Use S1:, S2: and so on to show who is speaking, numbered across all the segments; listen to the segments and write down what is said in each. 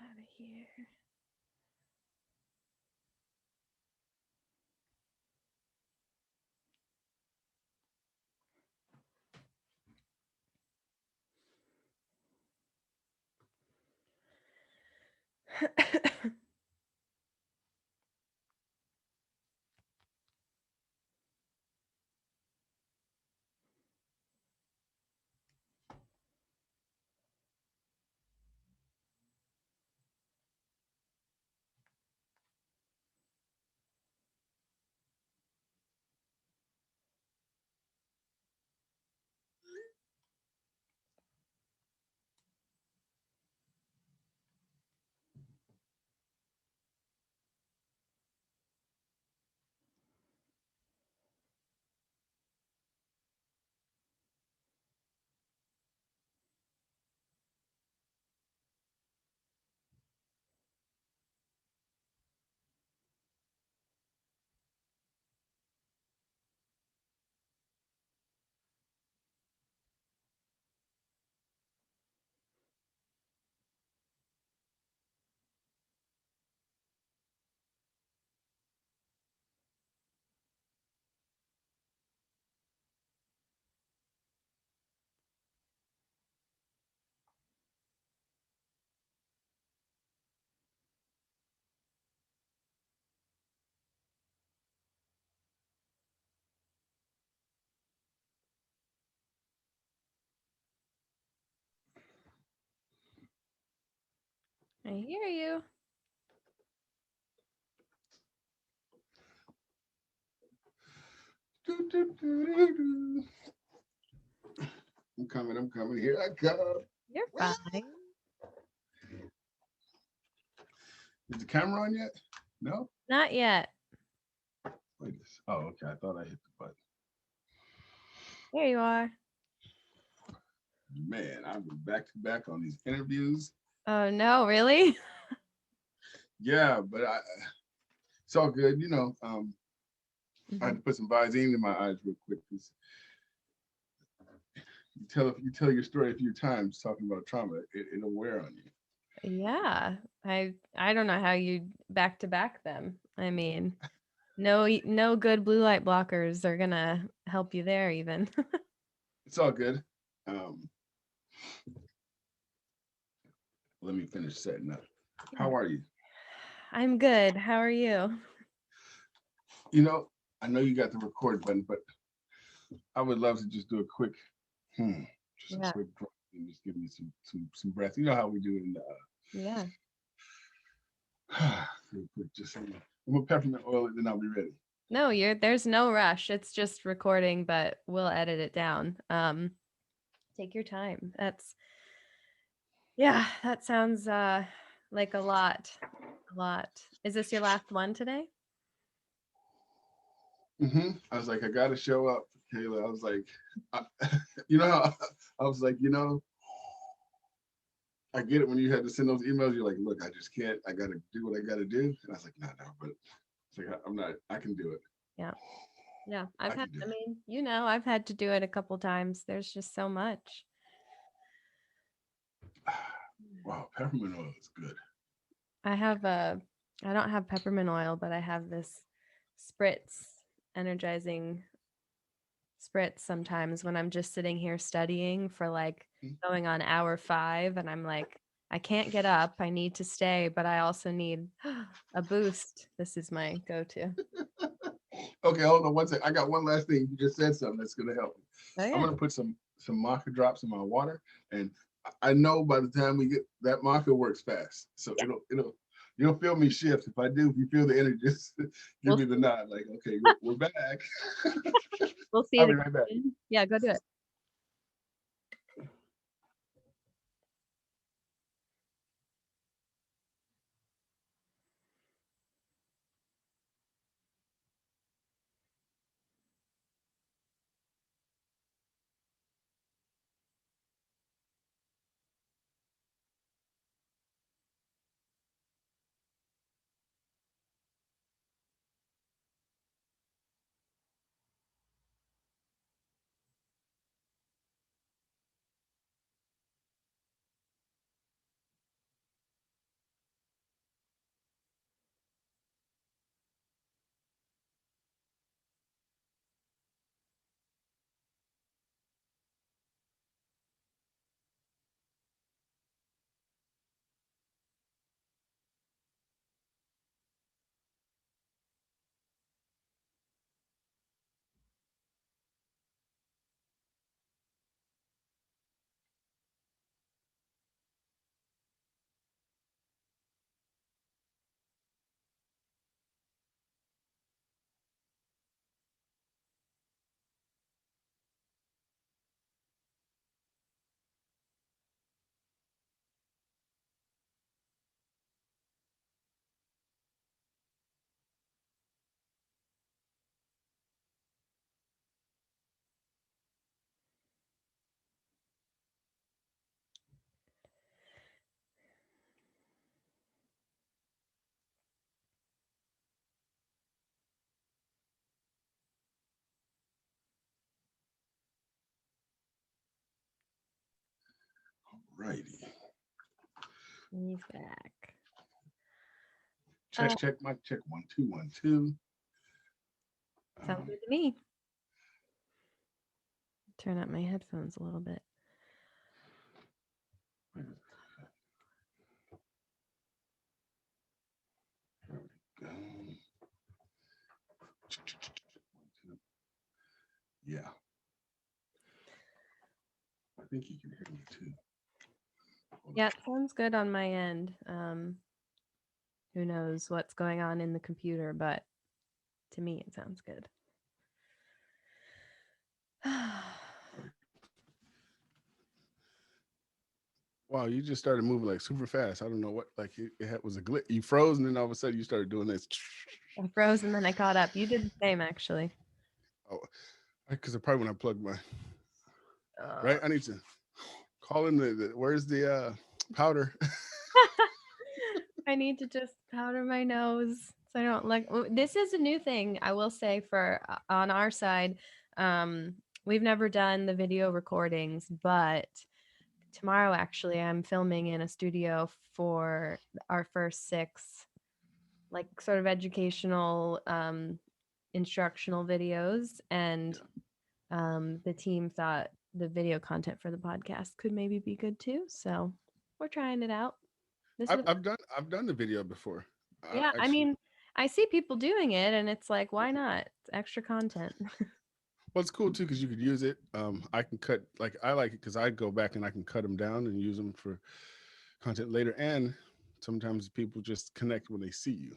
S1: out of here. I hear you.
S2: I'm coming. Here I come.
S1: You're fine.
S2: Is the camera on yet? No?
S1: Not yet.
S2: Wait. Oh, okay. I thought I hit the button.
S1: There you are.
S2: Man, I've been back to back on these interviews.
S1: Oh no, really?
S2: Yeah, but it's all good. I had
S1: Mhm.
S2: to put some Visine in my eyes real quick because you tell your story a few times talking about trauma, it'll wear on you.
S1: Yeah. I don't know how you back to back them. I mean, no good blue light blockers are gonna help you there even.
S2: It's all good. Um, Let me finish setting up.
S1: Yeah.
S2: How are you?
S1: I'm good. How are you?
S2: You know, I know you got the record button, but I would love to just do a quick, hmm, just a
S1: Yeah.
S2: quick breath and just give me some breath. You know how we do it in the
S1: Yeah.
S2: real quick. Just I'm gonna peppermint oil it, then I'll be ready.
S1: No, there's no rush. It's just recording, but we'll edit it down. Take your time. Yeah, that sounds like a lot. A lot. Is this your last one today?
S2: I was like, I gotta show up, Kayla. I was like, I, you know how I was like, I get it when you had to send those emails. You're like, look, I just can't. I gotta do what I gotta do. And I was like, no, but it's like I'm not. I can do it.
S1: Yeah. Yeah.
S2: I can do
S1: I
S2: it.
S1: mean, I've had to do it a couple times. There's just so much.
S2: Wow, peppermint oil is good.
S1: I have I don't have peppermint oil, but I have this spritz, energizing spritz sometimes when I'm just sitting here studying for like going on hour 5 and I'm like I can't get up. I need to stay, but I also need a boost. This is my go-to.
S2: Okay, hold on one second. I got one last thing. You just said something that's gonna help me.
S1: Oh
S2: I'm
S1: yeah.
S2: gonna put some maca drops in my water, and I know by the time we get that maca works fast, so
S1: Yeah.
S2: you'll feel me shift. If I do, if you feel the energy, just give
S1: We'll
S2: me the
S1: see.
S2: nod. Like, okay, we're back.
S1: We'll see
S2: I'll
S1: it
S2: be right back.
S1: again. Yeah, go do it.
S2: righty.
S1: He's back.
S2: Check, mic check, 1 2 1 2.
S1: Sounds good to me. Turn up my headphones a little bit.
S2: There we go. Yeah. I think you can hear me too.
S1: Yeah, it sounds good on my end. Who knows what's going on in the computer, but to me, it sounds good.
S2: Wow, you just started moving like super fast. I don't know what, like it was a glitch. You froze, and then all of a sudden you started doing this.
S1: I froze and then I caught up. You did the same, actually.
S2: Oh, because probably when I plugged my right. I need to call in the where's the powder?
S1: I need to just powder my nose so I don't like. This is a new thing, I will say, for on our side. Um, we've never done the video recordings, but tomorrow actually I'm filming in a studio for our first 6 like sort of educational instructional videos, and the team thought the video content for the podcast could maybe be good too, so we're trying it out. This is
S2: I've done the video before.
S1: Yeah, I
S2: Actually,
S1: mean, I see people doing it and it's like, why not? It's extra content.
S2: well, it's cool too because you could use it. I can cut, like, I like it because I go back and I can cut them down and use them for content later. And sometimes people just connect when they see you.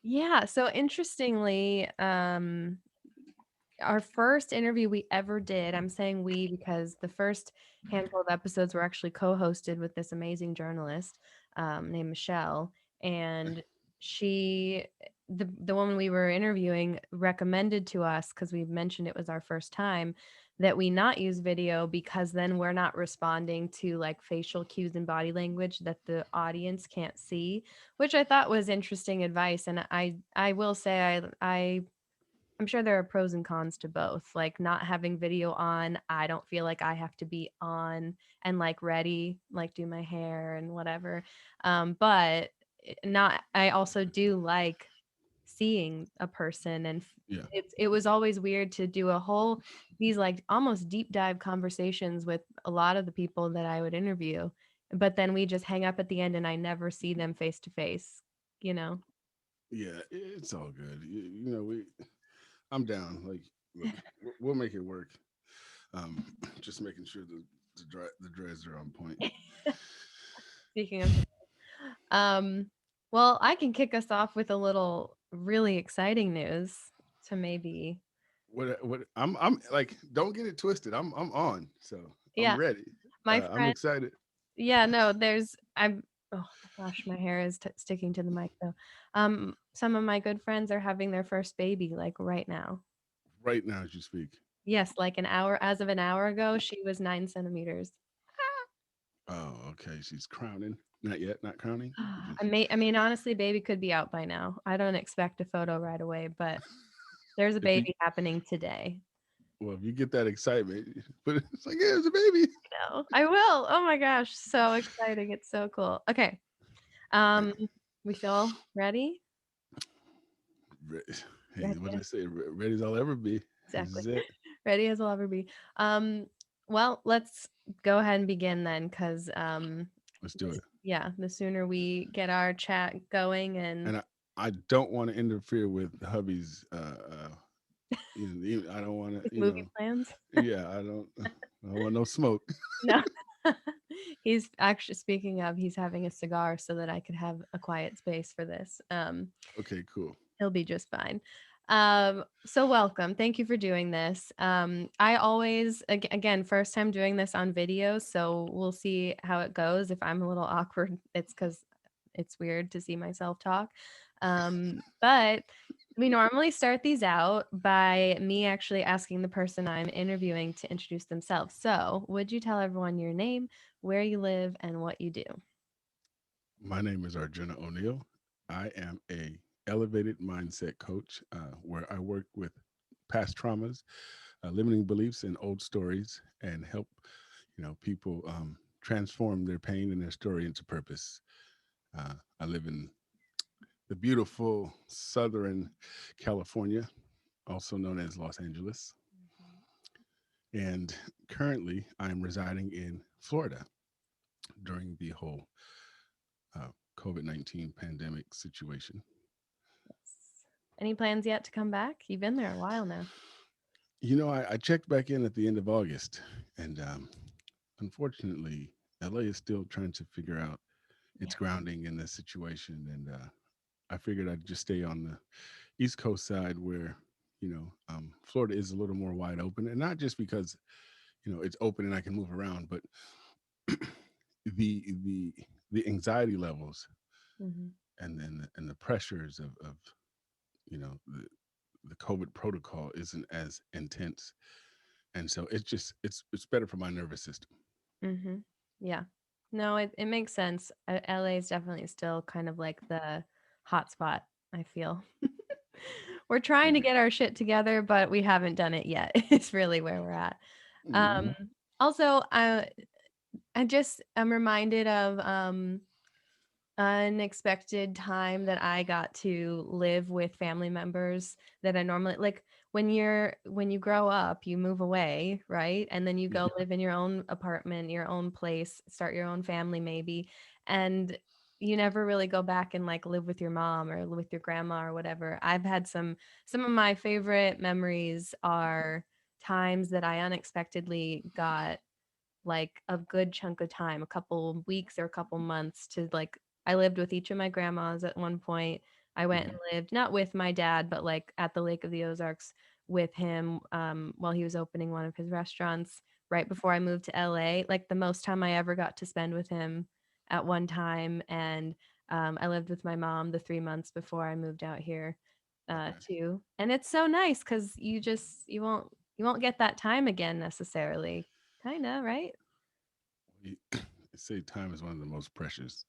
S1: Yeah, so interestingly, our first interview we ever did, I'm saying we because the first handful of episodes were actually co-hosted with this amazing journalist named Michelle, and she the woman we were interviewing recommended to us, because we mentioned it was our first time, that we not use video because then we're not responding to like facial cues and body language that the audience can't see, which I thought was interesting advice. And I will say I'm sure there are pros and cons to both. Like, not having video on, I don't feel like I have to be on and like ready, like do my hair and whatever. But not, I also do like seeing a person, and
S2: Yeah.
S1: it was always weird to do a whole these like almost deep dive conversations with a lot of the people that I would interview, but then we just hang up at the end and I never see them face to face, you know.
S2: Yeah, it's all good. You know, I'm down. Like, look, we'll make it work. Just making sure the dreads are on point.
S1: Speaking of Um, well, I can kick us off with a little really exciting news to maybe.
S2: What I'm like, don't get it twisted. I'm on, so I'm
S1: Yeah,
S2: ready.
S1: my
S2: I'm
S1: friend.
S2: excited.
S1: Yeah, no, I'm, oh gosh, my hair is sticking to the mic though. Some of my good friends are having their first baby like right now.
S2: Right now as you speak.
S1: Yes, like as of an hour ago, she was 9 centimeters.
S2: Oh, okay. She's crowning. Not yet. Not crowning.
S1: I mean, honestly, baby could be out by now. I don't expect a photo right away, but there's a
S2: If you
S1: baby happening today.
S2: Well, if you get that excitement, but it's like, yeah, it's a baby.
S1: No, I will. Oh my gosh, so exciting. It's so cool. Okay. Um, we feel ready?
S2: Hey,
S1: Ready?
S2: what did I say? Ready as I'll ever be. This
S1: Exactly.
S2: is it.
S1: Ready as I'll ever be. Well, let's go ahead and begin then, because
S2: Let's do it.
S1: yeah, the sooner we get our chat going and
S2: And I don't want to interfere with hubby's. I don't want to.
S1: movie plans.
S2: Yeah, I don't. I don't want no smoke.
S1: No. He's actually, speaking of, he's having a cigar so that I could have a quiet space for this.
S2: Okay, cool.
S1: He'll be just fine. So welcome. Thank you for doing this. I always, again, first time doing this on video, so we'll see how it goes. If I'm a little awkward, it's because it's weird to see myself talk. But we normally start these out by me actually asking the person I'm interviewing to introduce themselves. So, would you tell everyone your name, where you live, and what you do?
S2: My name is Arjuna O'Neal. I am a elevated mindset coach, where I work with past traumas, limiting beliefs, and old stories, and help people transform their pain and their story into purpose. I live in the beautiful Southern California, also known as Los Angeles.
S1: Mhm.
S2: And currently, I'm residing in Florida during the whole COVID-19 pandemic situation.
S1: Yes. Any plans yet to come back? You've been there a while now.
S2: I checked back in at the end of August, and unfortunately, LA is still trying to figure out its
S1: Yeah.
S2: grounding in this situation. And I figured I'd just stay on the East Coast side where, Florida is a little more wide open. And not just because, it's open and I can move around, but the the the anxiety levels
S1: Hmm.
S2: and the pressures of you know the COVID protocol isn't as intense, and so it's better for my nervous system.
S1: Hmm. Yeah. No, it makes sense. LA is definitely still kind of like the hot spot, I feel. We're trying to
S2: Yeah.
S1: get our shit together, but we haven't done it yet. It's really where we're at.
S2: Hmm.
S1: Um, also, I just am reminded of unexpected time that I got to live with family members that I normally like when you grow up, you move away, right? And then you
S2: Yeah.
S1: go live in your own apartment, your own place, start your own family maybe. And you never really go back and like live with your mom or with your grandma or whatever. I've had some of my favorite memories are times that I unexpectedly got like a good chunk of time, a couple weeks or a couple months to like I lived with each of my grandmas at one point. I went and
S2: Hmm.
S1: lived not with my dad, but like at the Lake of the Ozarks with him while he was opening one of his restaurants right before I moved to LA. Like the most time I ever got to spend with him at one time. And I lived with my mom the 3 months before I moved out here
S2: Okay.
S1: too. And it's so nice because you won't get that time again necessarily. Kinda, right?
S2: We say time is one of the most precious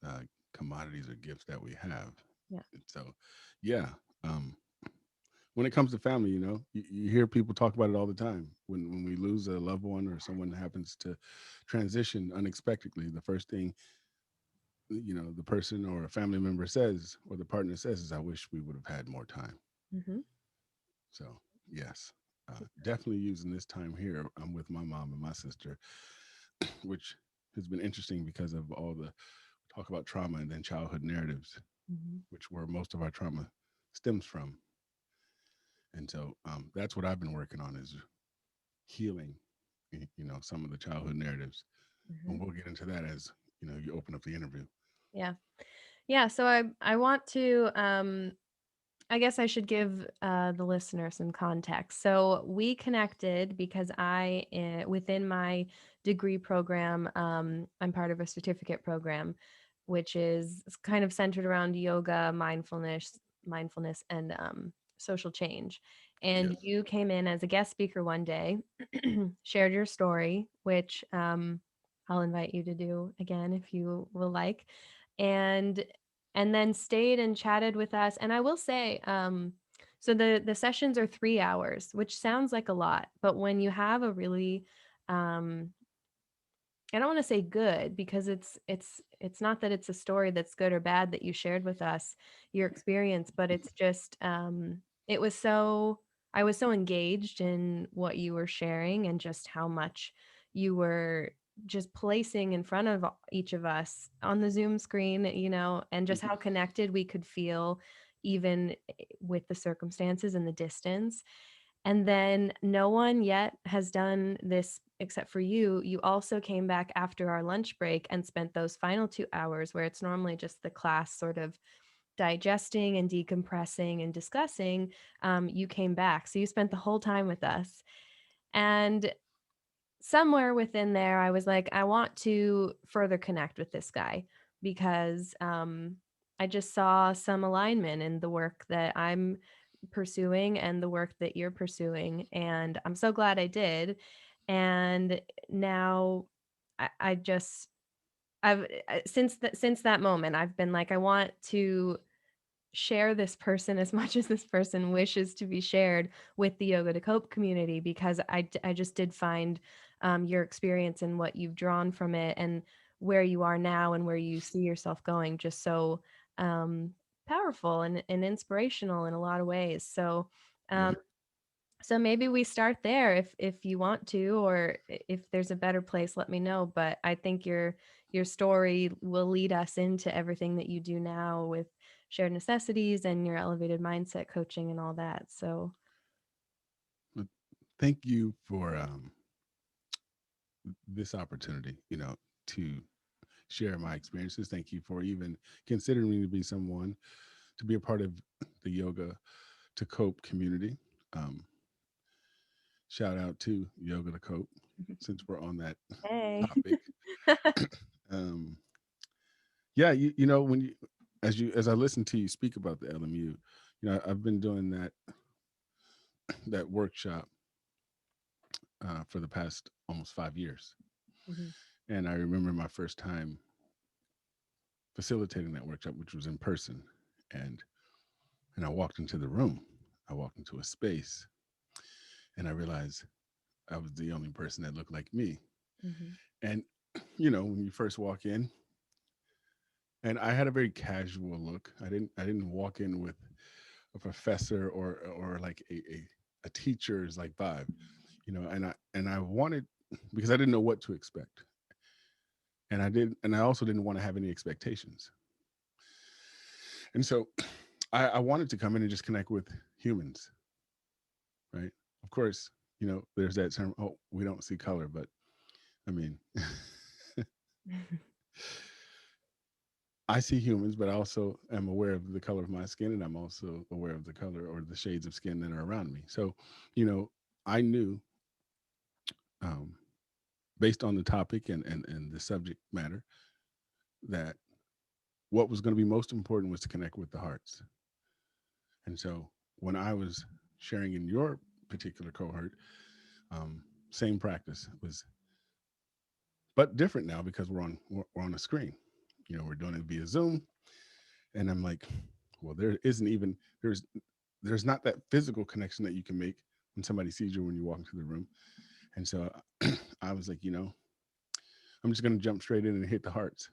S2: commodities or gifts that we have.
S1: Yeah.
S2: And so, yeah. Um, when it comes to family, you hear people talk about it all the time. When we lose a loved one or someone happens to transition unexpectedly, the first thing the person or a family member says or the partner says is, "I wish we would have had more time."
S1: Mhm.
S2: So yes, definitely using this time here. I'm with my mom and my sister, which has been interesting because of all the talk about trauma and then childhood narratives,
S1: Mhm.
S2: which where most of our trauma stems from. And so that's what I've been working on is healing, some of the childhood narratives.
S1: Mhm.
S2: And we'll get into that as you open up the interview.
S1: Yeah. Yeah, so I want to I guess I should give the listener some context. So we connected because within my degree program, I'm part of a certificate program, which is kind of centered around yoga, mindfulness, and social change. And
S2: Yes.
S1: you came in as a guest speaker one day, shared your story, which I'll invite you to do again if you will like, and then stayed and chatted with us. And I will say, so the sessions are 3 hours, which sounds like a lot, but when you have a really um I don't want to say good because it's not that it's a story that's good or bad that you shared with us your experience, but it's just it was so I was so engaged in what you were sharing and just how much you were just placing in front of each of us on the Zoom screen, and just
S2: Mhm.
S1: how connected we could feel even with the circumstances and the distance. And then no one yet has done this except for you. You also came back after our lunch break and spent those final 2 hours where it's normally just the class sort of digesting and decompressing and discussing. You came back. So you spent the whole time with us. And somewhere within there, I was like, I want to further connect with this guy because I just saw some alignment in the work that I'm pursuing and the work that you're pursuing. And I'm so glad I did. And now I just, since that moment, I've been like, I want to share this person as much as this person wishes to be shared with the Yoga to Cope community because I just did find your experience and what you've drawn from it and where you are now and where you see yourself going just so um, powerful and inspirational in a lot of ways. So
S2: Yeah.
S1: um, so maybe we start there if you want to, or if there's a better place, let me know. But I think your story will lead us into everything that you do now with shared necessities and your elevated mindset coaching and all that. So
S2: But thank you for this opportunity, to share my experiences. Thank you for even considering me to be someone to be a part of the Yoga to Cope community. Um, Shout out to Yoga to Cope since we're on that
S1: hey.
S2: topic. um, yeah, when as I listen to you speak about the LMU, I've been doing that workshop for the past almost 5 years,
S1: Mhm,
S2: and I remember my first time facilitating that workshop, which was in person, and I walked into the room. I walked into a space, and I realized I was the only person that looked like me.
S1: mhm,
S2: And when you first walk in, and I had a very casual look. I didn't walk in with a professor or like a teacher's like vibe, and I wanted, because I didn't know what to expect, and I also didn't want to have any expectations, and so I wanted to come in and just connect with humans, right? Of course, there's that term, oh, we don't see color, but I mean, I see humans, but I also am aware of the color of my skin, and I'm also aware of the color or the shades of skin that are around me. So, you know, I knew, um, based on the topic and the subject matter, that what was going to be most important was to connect with the hearts. And so, when I was sharing in your particular cohort, um, same practice was, but different now because we're on a screen. We're doing it via Zoom, and I'm like, well, there's not that physical connection that you can make when somebody sees you when you walk into the room. And so I was like, I'm just going to jump straight in and hit the hearts,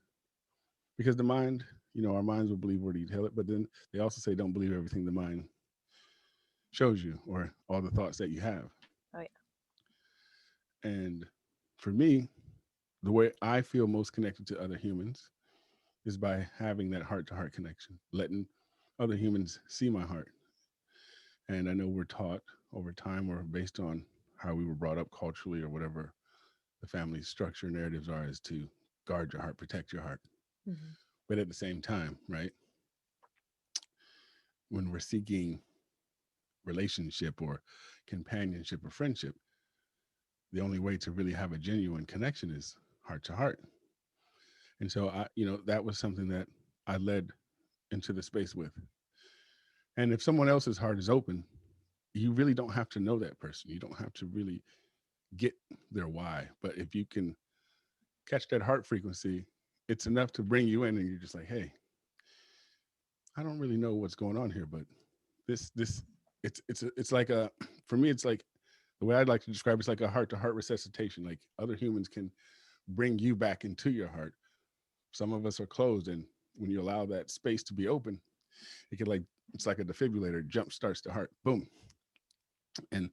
S2: because the mind, our minds will believe where you tell it, but then they also say don't believe everything the mind shows you or all the thoughts that you have.
S1: oh yeah.
S2: And for me, the way I feel most connected to other humans is by having that heart to heart connection, letting other humans see my heart. And I know we're taught over time, or based on how we were brought up culturally or whatever the family structure narratives are, is to guard your heart, protect your heart.
S1: Mhm,
S2: But at the same time, right, when we're seeking relationship or companionship or friendship, the only way to really have a genuine connection is heart to heart. And so that was something that I led into the space with. And if someone else's heart is open, you really don't have to know that person. You don't have to really get their why. But if you can catch that heart frequency, it's enough to bring you in, and you're just like, hey, I don't really know what's going on here, but this it's like a, for me, it's like, the way I'd like to describe it's like a heart to heart resuscitation. Like other humans can bring you back into your heart. Some of us are closed, and when you allow that space to be open, it can, like, it's like a defibrillator, jump starts the heart, boom. And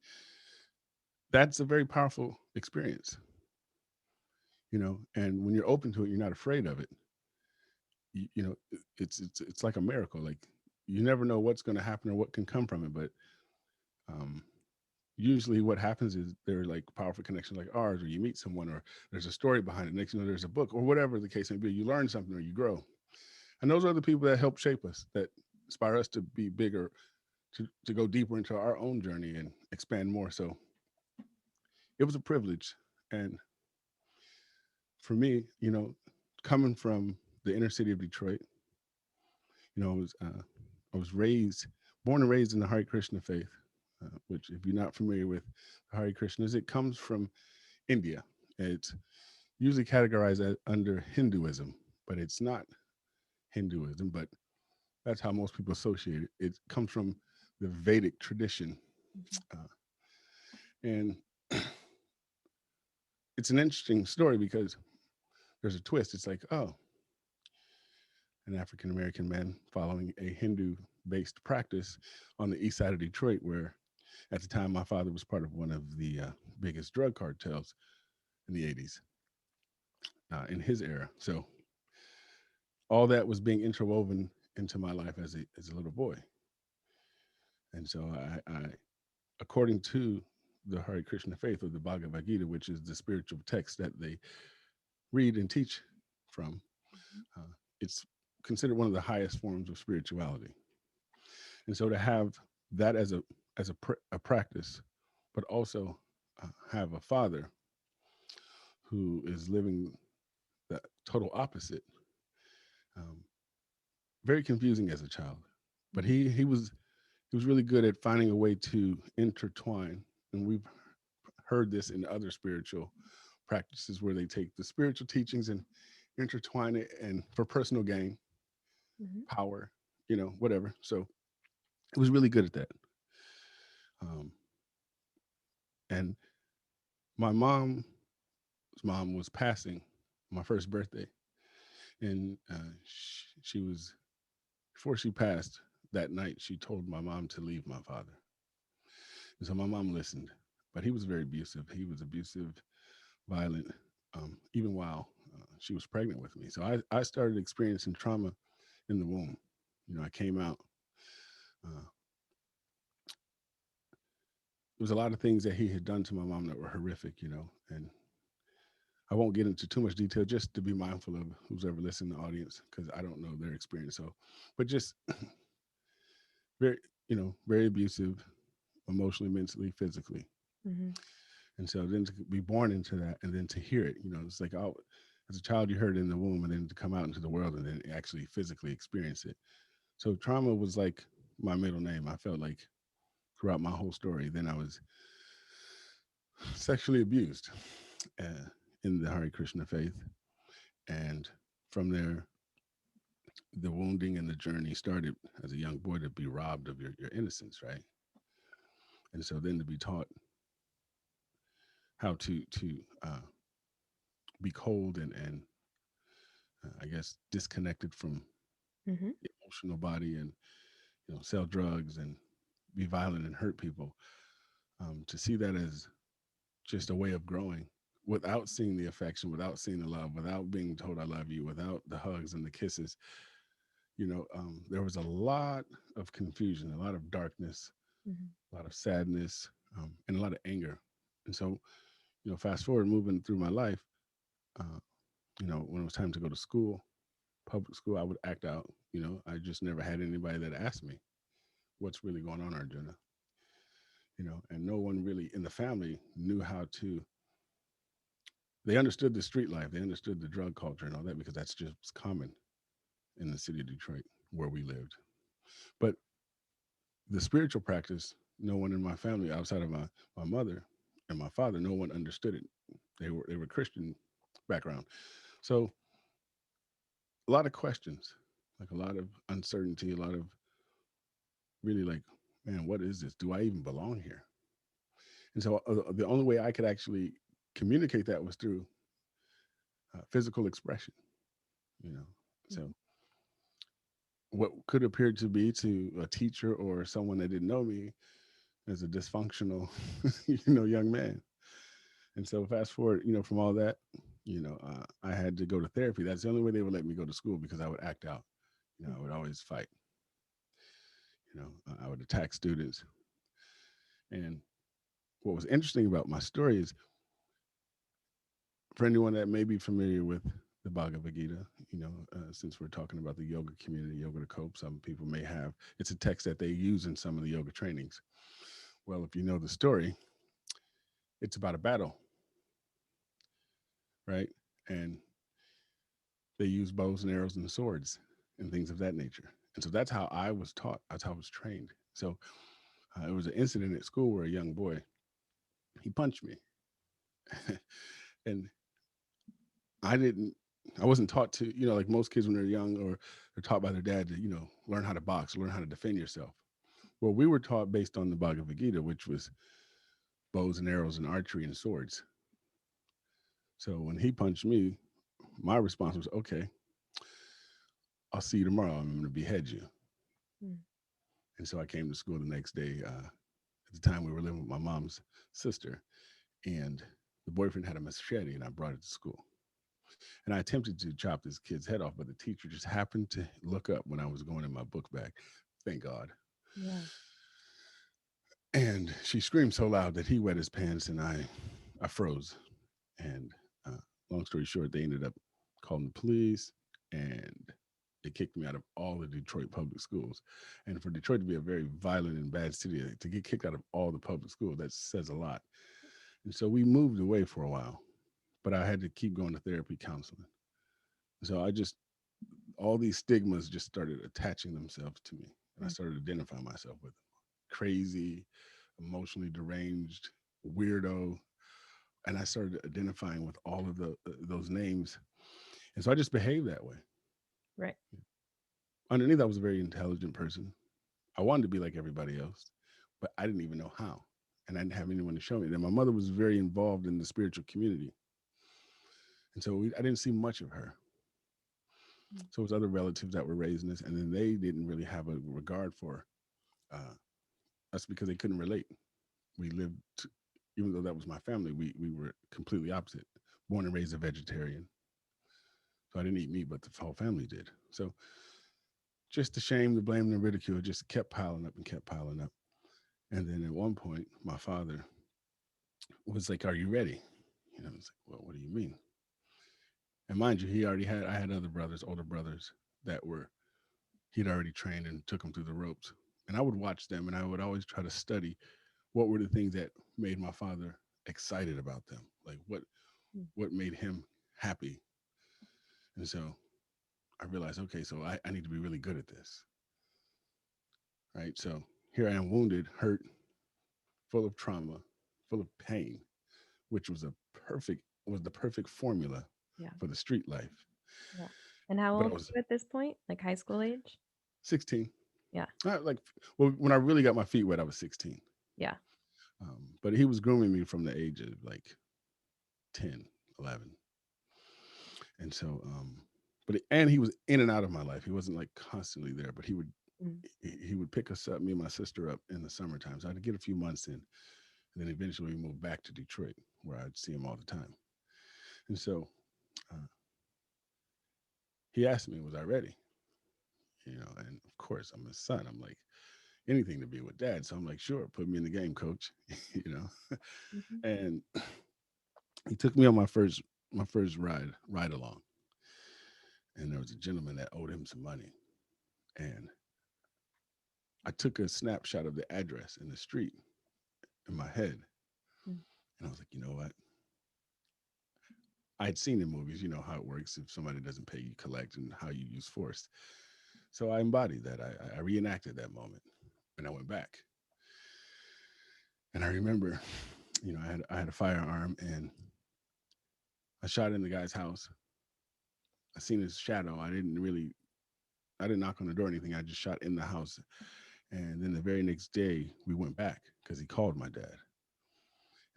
S2: that's a very powerful experience, and when you're open to it, you're not afraid of it. It's like a miracle. Like, you never know what's going to happen or what can come from it, but um usually what happens is there are like powerful connections like ours, or you meet someone, or there's a story behind it. Next, there's a book, or whatever the case may be. You learn something or you grow, and those are the people that help shape us, that inspire us to be bigger, to go deeper into our own journey and expand more. So it was a privilege. And for me, coming from the inner city of Detroit, you know, I was uh, I was born and raised in the Hare Krishna faith, which, if you're not familiar with the Hare Krishnas, it comes from India. It's usually categorized as under Hinduism, but it's not Hinduism. But that's how most people associate it. It comes from the Vedic tradition,
S1: mhm,
S2: uh, and it's an interesting story because there's a twist. It's like, oh, an African American man following a Hindu based practice on the east side of Detroit, where at the time my father was part of one of the biggest drug cartels in the 80s in his era. So all that was being interwoven into my life as a little boy. And so I according to the Hare Krishna faith or the Bhagavad Gita, which is the spiritual text that they read and teach from,
S1: Mhm.
S2: it's considered one of the highest forms of spirituality. And so to have that as a practice, but also have a father who is living the total opposite, um, very confusing as a child. But
S1: Mhm.
S2: he was really good at finding a way to intertwine, and we've heard this in other spiritual practices where they take the spiritual teachings and intertwine it and for personal gain,
S1: Mhm.
S2: power, whatever. So it was really good at that. Um, and my mom was passing my first birthday, and she was before she passed that night. She told my mom to leave my father, and so my mom listened. But he was very abusive. He was abusive, violent, even while she was pregnant with me. So I started experiencing trauma in the womb. I came out. Uh, there was a lot of things that he had done to my mom that were horrific, and I won't get into too much detail just to be mindful of who's ever listening in the audience because I don't know their experience. So, but just very, very abusive, emotionally, mentally, physically.
S1: Mhm.
S2: And so then to be born into that and then to hear it, it's like, oh, as a child, you heard it in the womb and then to come out into the world and then actually physically experience it. So trauma was like my middle name. I felt like throughout my whole story, then I was sexually abused uh, in the Hare Krishna faith. And from there, the wounding and the journey started as a young boy to be robbed of your innocence, right? And so then to be taught how to be cold and I guess disconnected from
S1: Mhm.
S2: the emotional body and sell drugs and be violent and hurt people. To see that as just a way of growing without seeing the affection, without seeing the love, without being told I love you, without the hugs and the kisses, there was a lot of confusion, a lot of darkness,
S1: Mhm.
S2: a lot of sadness, and a lot of anger. And so, fast forward moving through my life, uh, when it was time to go to school, public school, I would act out. I just never had anybody that asked me what's really going on, Arjuna. And no one really in the family knew how to. They understood the street life, they understood the drug culture and all that because that's just common in the city of Detroit where we lived. But the spiritual practice, no one in my family outside of my mother and my father, no one understood it. They were Christian background. So a lot of questions, like a lot of uncertainty, a lot of really like, man, what is this? Do I even belong here? And so the only way I could actually communicate that was through physical expression, you know. So
S1: Mhm.
S2: what could appear to be to a teacher or someone that didn't know me as a dysfunctional, young man. And so fast forward, from all that, I had to go to therapy. That's the only way they would let me go to school because I would act out. I would
S1: Mhm.
S2: always fight. I would attack students. And what was interesting about my story is for anyone that may be familiar with the Bhagavad Gita, since we're talking about the yoga community, yoga to cope, some people may have, it's a text that they use in some of the yoga trainings. Well, if you know the story, it's about a battle, right? And they use bows and arrows and swords and things of that nature. And so that's how I was taught. That's how I was trained. So it was an incident at school where a young boy he punched me, and I didn't. I wasn't taught to, like most kids when they're young or they're taught by their dad to, learn how to box, learn how to defend yourself. Well, we were taught based on the Bhagavad Gita, which was bows and arrows and archery and swords. So when he punched me, my response was, okay, I'll see you tomorrow. I'm going to behead you.
S1: Mm.
S2: And so I came to school the next day. At the time, we were living with my mom's sister, and the boyfriend had a machete, and I brought it to school. And I attempted to chop this kid's head off, but the teacher just happened to look up when I was going in my book bag. Thank God.
S1: Yeah.
S2: And she screamed so loud that he wet his pants, and I froze. And uh, long story short, they ended up calling the police, and they kicked me out of all the Detroit public schools. And for Detroit to be a very violent and bad city, to get kicked out of all the public schools, that says a lot. And so we moved away for a while, but I had to keep going to therapy counseling. So I just, all these stigmas just started attaching themselves to me. And I
S1: Mm.
S2: started identifying myself with them. Crazy, emotionally deranged, weirdo. And I started identifying with all of those names. And so I just behaved that way.
S1: Right.
S2: Underneath, I was a very intelligent person. I wanted to be like everybody else, but I didn't even know how. And I didn't have anyone to show me. Then my mother was very involved in the spiritual community. And so I didn't see much of her.
S1: Mm.
S2: So it was other relatives that were raising us, and then they didn't really have a regard for uh, us because they couldn't relate. We lived, even though that was my family, we were completely opposite. Born and raised a vegetarian, so I didn't eat meat, but the whole family did. So just the shame, the blame, and the ridicule just kept piling up and kept piling up. And then at one point, my father was like, "Are you ready?" I was like, "Well, what do you mean?" And mind you, I had other brothers, older brothers that were he'd already trained and took them through the ropes. And I would watch them, and I would always try to study what were the things that made my father excited about them, like
S1: Mm.
S2: what made him happy. And so I realized, okay, so I need to be really good at this, right? So here I am, wounded, hurt, full of trauma, full of pain, which was the perfect formula
S1: Yeah.
S2: for the street life.
S1: Yeah. And how
S2: But I
S1: old
S2: was
S1: are you at this point? Like high school age?
S2: 16.
S1: Yeah.
S2: Like, well, when I really got my feet wet, I was 16.
S1: Yeah.
S2: But he was grooming me from the age of like 10, 11. And so, and he was in and out of my life. He wasn't like constantly there, but
S1: Mm.
S2: he would pick us up, me and my sister up in the summertime. So I had to get a few months in. And then eventually we moved back to Detroit where I'd see him all the time. And so uh, he asked me, was I ready? And of course I'm his son. I'm like, anything to be with dad. So I'm like, sure, put me in the game, coach. you know.
S1: Mhm.
S2: And he took me on my first ride along. And there was a gentleman that owed him some money. And I took a snapshot of the address in the street in my head.
S1: Mm.
S2: And I was like, you know what? I had seen in movies, you know how it works. If somebody doesn't pay, you collect, and how you use force. So I embodied that. I reenacted that moment, and I went back. And I remember, I had a firearm, and I shot in the guy's house. I seen his shadow. I didn't knock on the door or anything. I just shot in the house. And then the very next day, we went back because he called my dad,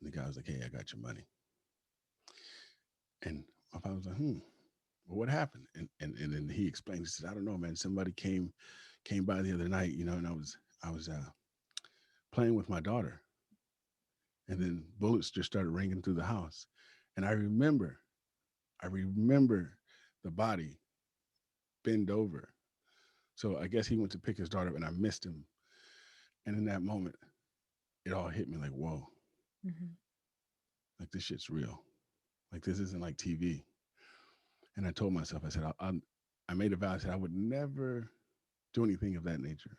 S2: and the guy was like, "Hey, I got your money." And my father was like, well, what happened? And then he explained. He said, I don't know, man. Somebody came by the other night, and I was playing with my daughter, and
S1: Mm.
S2: then bullets just started ringing through the house, and I remember the body bend over. So I guess he went to pick his daughter up, and I missed him. And in that moment, it all hit me like, whoa,
S1: Mhm.
S2: like this shit's real. Like this isn't like TV. And I told myself, I said, I made a vow. I said I would never do anything of that nature.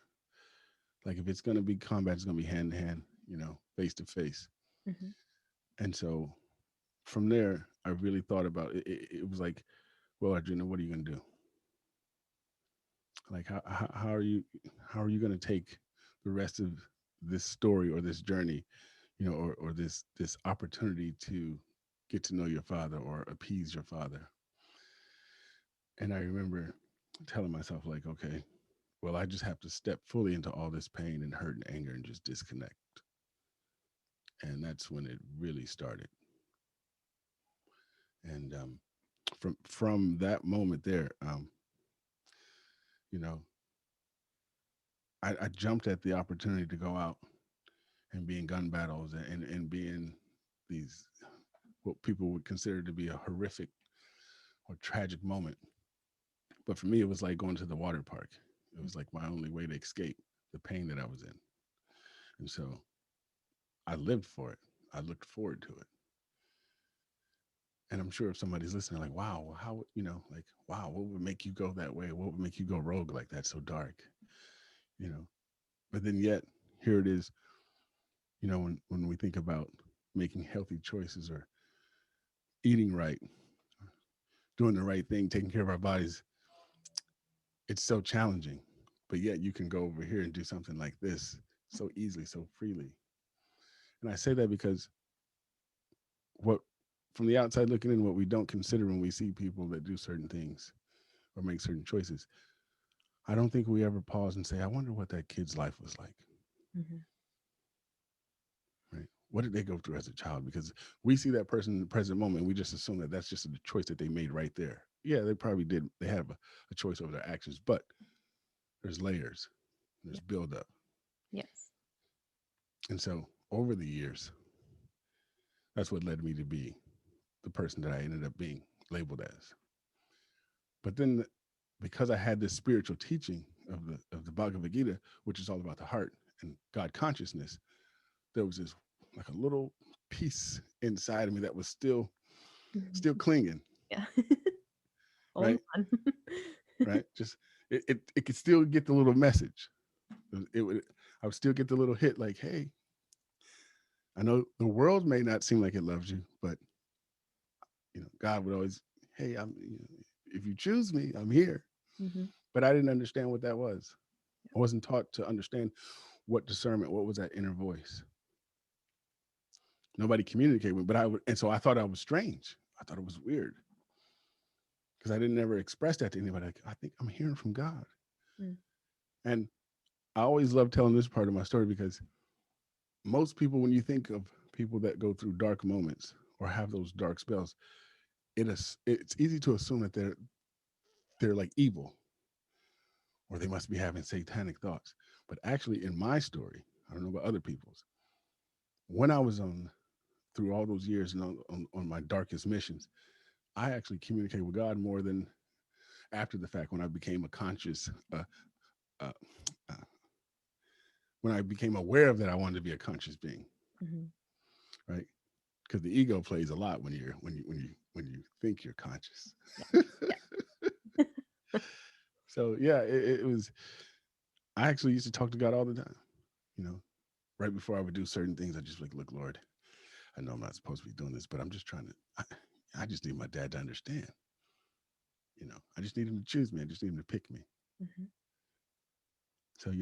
S2: Like if it's gonna be combat, it's gonna be hand to hand, face to face.
S1: Mhm.
S2: And so from there, I really thought about it. It was like, well, Arjuna, what are you gonna do? Like how are you gonna take the rest of this story or this journey, or this opportunity to get to know your father or appease your father? And I remember telling myself, like, okay, well, I just have to step fully into all this pain and hurt and anger and just disconnect. And that's when it really started. And from that moment there, you know, I jumped at the opportunity to go out and be in gun battles and be in these what people would consider to be a horrific or tragic moment. But for me, it was like going to the water park. It was like my only way to escape the pain that I was in. And so I lived for it. I looked forward to it. And I'm sure if somebody's listening, like, wow, how, like, wow, what would make you go that way? What would make you go rogue like that, so dark? You know, but then yet, here it is, when we think about making healthy choices or eating right, doing the right thing, taking care of our bodies, it's so challenging. But yet, you can go over here and do something like this so easily, so freely. And I say that because what, from the outside looking in, what we don't consider when we see people that do certain things or make certain choices, I don't think we ever pause and say, I wonder what that kid's life was like,
S1: Mhm.
S2: right? What did they go through as a child? Because we see that person in the present moment, and we just assume that that's just a choice that they made right there. Yeah, they probably did. They have a choice over their actions, but there's layers, there's
S1: Yeah.
S2: buildup.
S1: Yes.
S2: And so over the years, that's what led me to be the person that I ended up being labeled as. But then because I had this spiritual teaching of the Bhagavad Gita, which is all about the heart and God consciousness, there was this like a little piece inside of me that was still
S1: Mhm.
S2: clinging,
S1: Yeah. Hold
S2: right?
S1: on.
S2: Right? Just it could still get the little message. It would I would still get the little hit like, hey, I know the world may not seem like it loves you, but God would always, hey, if you choose me, I'm here.
S1: Mhm.
S2: But I didn't understand what that was. I wasn't taught to understand what discernment, what was that inner voice. Nobody communicated with me, but I would, and so I thought I was strange. I thought it was weird because I didn't ever express that to anybody. Like, I think I'm hearing from God.
S1: Mm.
S2: And I always love telling this part of my story because most people, when you think of people that go through dark moments or have those dark spells, it's easy to assume that they're like evil or they must be having satanic thoughts. But actually, in my story, I don't know about other people's. When I was on through all those years and on my darkest missions, I actually communicate with God more than after the fact when I became a conscious, uh, uh, when I became aware of that I wanted to be a conscious being,
S1: Mhm.
S2: right? Because the ego plays a lot when you think you're conscious.
S1: Yeah. Yeah.
S2: So yeah, it was. I actually used to talk to God all the time. You know, right before I would do certain things, I just like, look, Lord, I know I'm not supposed to be doing this, but I'm just trying to. I just need my dad to understand. I just need him to choose me. I just need him to pick me.
S1: Mhm.
S2: So,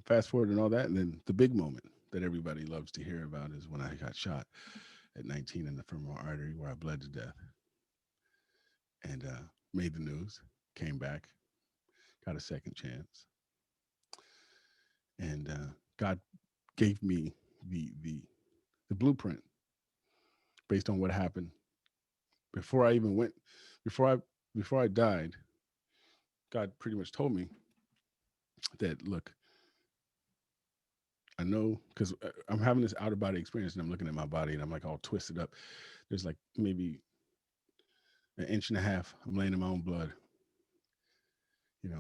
S2: fast forward and all that. And then the big moment that everybody loves to hear about is when I got shot at 19 in the femoral artery where I bled to death and made the news, came back, got a second chance. And God gave me the blueprint based on what happened before I even went, before I, before I died. God pretty much told me that, look, I know because I'm having this out of body experience and I'm looking at my body and I'm like all twisted up. There's like maybe an inch and a half. I'm laying in my own blood. I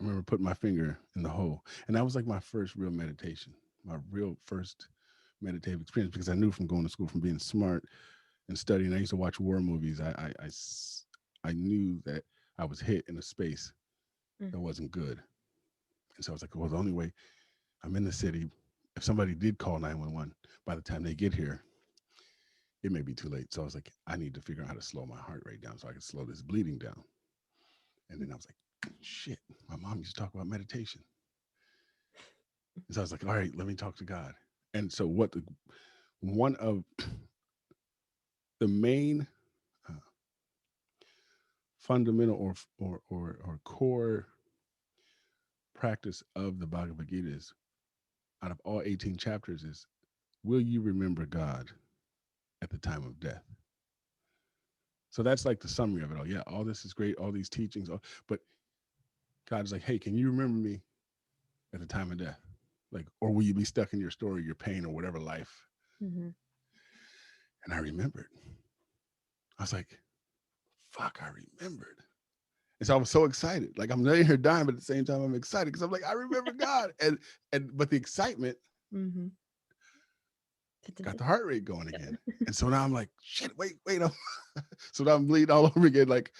S2: remember putting my finger in the hole, and that was like my first real meditation, my real first meditative experience because I knew from going to school, from being smart and studying. I used to watch war movies. I knew that I was hit in a space
S1: Mm.
S2: that wasn't good, and so I was like, well, the only way I'm in the city. If somebody did call 911, by the time they get here, it may be too late. So I was like, I need to figure out how to slow my heart rate down so I can slow this bleeding down. And then I was like, shit, my mom used to talk about meditation. And so I was like, all right, let me talk to God. And so one of the main uh, fundamental or core practice of the Bhagavad Gita is out of all 18 chapters is, will you remember God at the time of death? So that's like the summary of it all. Yeah, all this is great, all these teachings, but God's like, hey, can you remember me at the time of death? Like, or will you be stuck in your story, your pain, or whatever life?
S1: Mm-hmm.
S2: And I remembered. I was like, fuck, I remembered. And so I was so excited. Like I'm laying here dying, but at the same time I'm excited because I'm like, I remember God. And but the excitement
S1: Mm-hmm.
S2: got the heart rate going again. And so now I'm like, shit, wait. So now I'm bleeding all over again. Like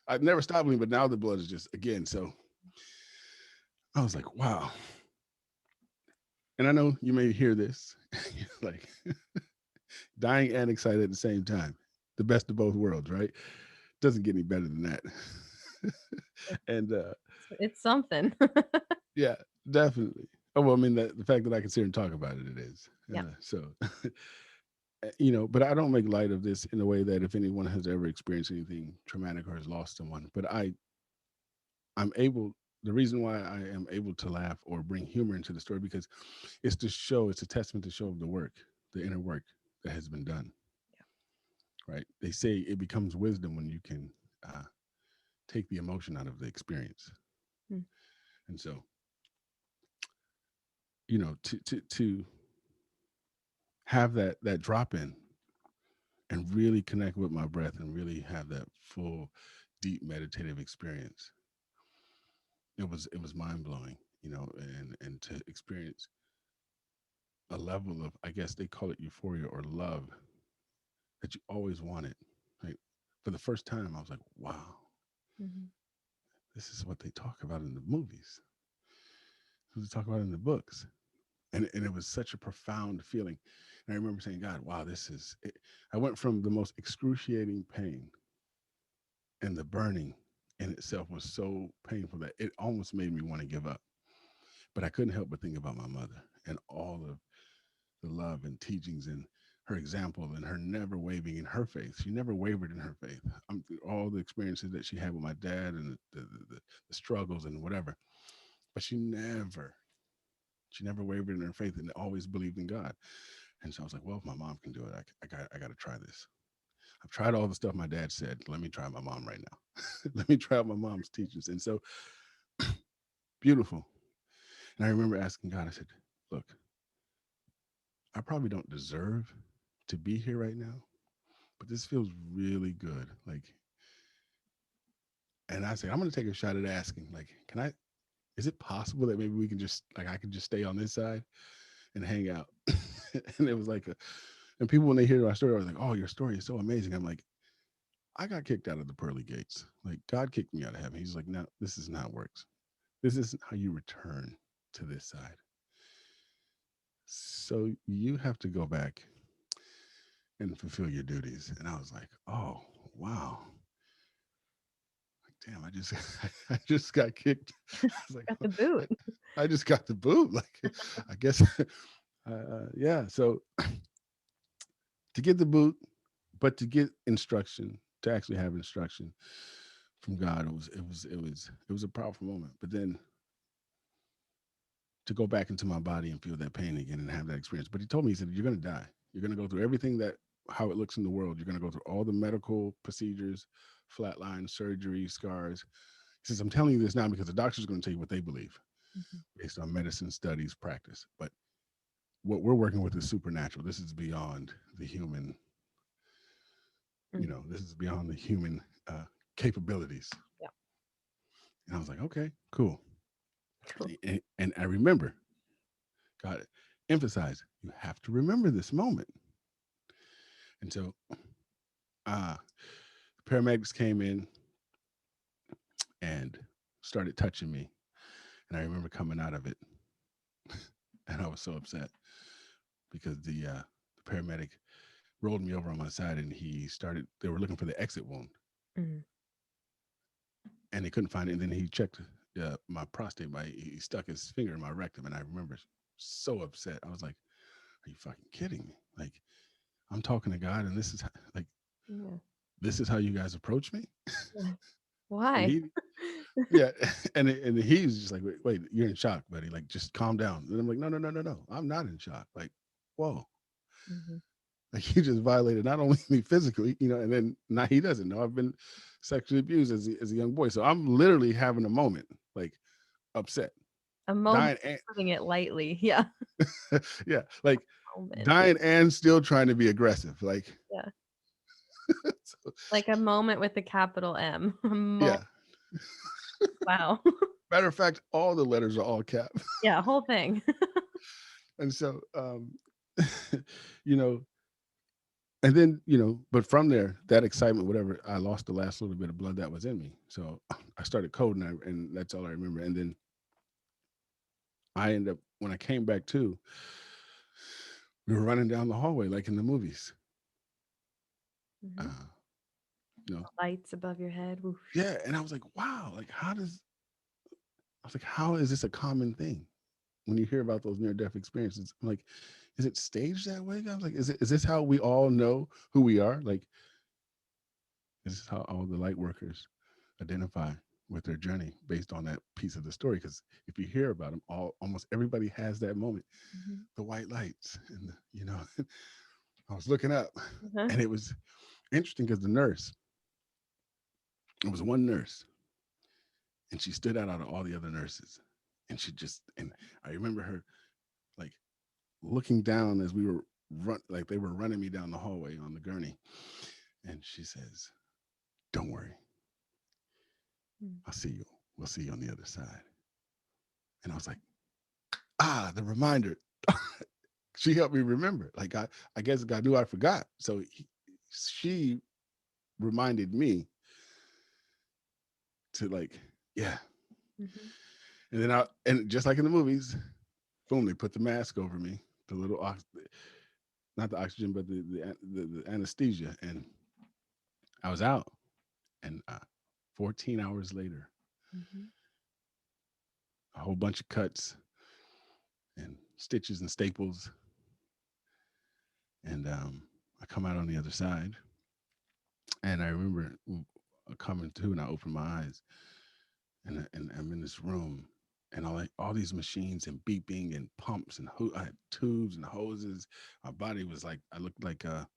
S2: I've never stopped bleeding, but now the blood is just again. So I was like, wow. And I know you may hear this, like dying and excited at the same time. The best of both worlds, right? Doesn't get any better than that. And
S1: It's something.
S2: yeah, definitely. Oh well, I mean the fact that I can sit here and talk about it, it is.
S1: Yeah.
S2: So but I don't make light of this in a way that if anyone has ever experienced anything traumatic or has lost someone, but I'm able. The reason why I am able to laugh or bring humor into the story because it's a testament to show the work, the inner work that has been done. Right? They say it becomes wisdom when you can uh, take the emotion out of the experience,
S1: Mm.
S2: and so to have that drop in and really connect with my breath and really have that full, deep meditative experience. It was mind blowing, and to experience a level of, I guess they call it euphoria or love that you always wanted. Right? For the first time, I was like, wow,
S1: Mm-hmm.
S2: this is what they talk about in the movies. This is what they talk about in the books. And it was such a profound feeling. And I remember saying, God, wow, this is it. I went from the most excruciating pain, and the burning in itself was so painful that it almost made me want to give up. But I couldn't help but think about my mother and all of the love and teachings and her example and her never wavering in her faith. She never wavered in her faith. All the experiences that she had with my dad and the struggles and whatever, but she never wavered in her faith and always believed in God. And so I was like, well, if my mom can do it, I got to try this. I've tried all the stuff my dad said. Let me try my mom right now. Let me try out my mom's teachings. And so beautiful. And I remember asking God, I said, look, I probably don't deserve to be here right now, but this feels really good. Like, and I said, I'm going to take a shot at asking, like, is it possible that maybe we can just, like, I can just stay on this side and hang out? And it was like, and people, when they hear my story, are like, oh, your story is so amazing. I'm like, I got kicked out of the pearly gates. Like, God kicked me out of heaven. He's like, no, this is not how it works. This isn't how you return to this side. So you have to go back and fulfill your duties. And I was like, oh, wow. Like, damn, I just I just got kicked. I was like,
S1: Got the boot.
S2: I just got the boot. Like, I guess, yeah. So to get the boot, but to get instruction, to actually have instruction from God, it was a powerful moment. But then to go back into my body and feel that pain again and have that experience. But he told me, he said, you're going to die. You're going to go through everything that, how it looks in the world. You're going to go through all the medical procedures, flatline, surgery, scars. He says, I'm telling you this now because the doctor's going to tell you what they believe
S1: Mm-hmm.
S2: based on medicine, studies, practice. But what we're working with is supernatural. This is beyond the human,
S1: Mm.
S2: this is beyond the human capabilities.
S1: Yeah.
S2: And I was like, okay, cool.
S1: Cool.
S2: And I remember, God emphasized, you have to remember this moment. And so uh, the paramedics came in and started touching me. And I remember coming out of it, and I was so upset because the paramedic rolled me over on my side, and they were looking for the exit wound,
S1: Mm-hmm.
S2: and they couldn't find it. And then he checked my prostate. He stuck his finger in my rectum, and I remember so upset. I was like, "Are you fucking kidding me? Like, I'm talking to God, and like
S1: Yeah.
S2: this is how you guys approach me?"
S1: Yeah.
S2: And
S1: Why?
S2: yeah, and he's just like, wait, you're in shock, buddy. Like, just calm down. And I'm like, no, I'm not in shock. Like, whoa.
S1: Mm-hmm.
S2: Like he just violated not only me physically, and then now he doesn't know I've been sexually abused as a young boy. So I'm literally having a moment, like upset,
S1: A moment,
S2: dying, and
S1: putting it lightly. Yeah.
S2: yeah, like
S1: Moment.
S2: dying and still trying to be aggressive. Like,
S1: Yeah.
S2: so,
S1: Like a moment with a capital M. A
S2: yeah.
S1: wow.
S2: Matter of fact, all the letters are all cap.
S1: Yeah, whole thing.
S2: And so, you know, and then, but from there, that excitement, whatever, I lost the last little bit of blood that was in me. So I started coding, and that's all I remember. And then I ended up, when I came back to, we were running down the hallway like in the movies.
S1: Mhm.
S2: Uh, you know,
S1: Lights above your head. Whoosh.
S2: yeah. And I was like, wow, like, I was like, how is this a common thing? When you hear about those near death experiences, I'm like, is it staged that way? I was like, is this how we all know who we are? Like, this is how all the light workers identify with their journey based on that piece of the story. Because if you hear about them, almost everybody has that moment,
S1: Mhm.
S2: the white lights, and I was looking up,
S1: Uh-huh.
S2: and it was interesting because the nurse, it was one nurse, and she stood out of all the other nurses, and I remember her like looking down as we were like they were running me down the hallway on the gurney, and she says, "Don't worry,
S1: Mm.
S2: I'll see you. We'll see you on the other side." And I was like, the reminder. She helped me remember. Like I guess God knew I forgot, so she reminded me to like, yeah.
S1: Mhm.
S2: And then and just like in the movies, boom, they put the mask over me, the little not the oxygen, but the anesthesia, and I was out. And 14 hours later,
S1: Mhm.
S2: a whole bunch of cuts and stitches and staples, and I come out on the other side, and I remember coming to, and I opened my eyes, and I'm in this room, and all these machines and beeping and pumps and I had tubes and hoses. My body was like I looked like a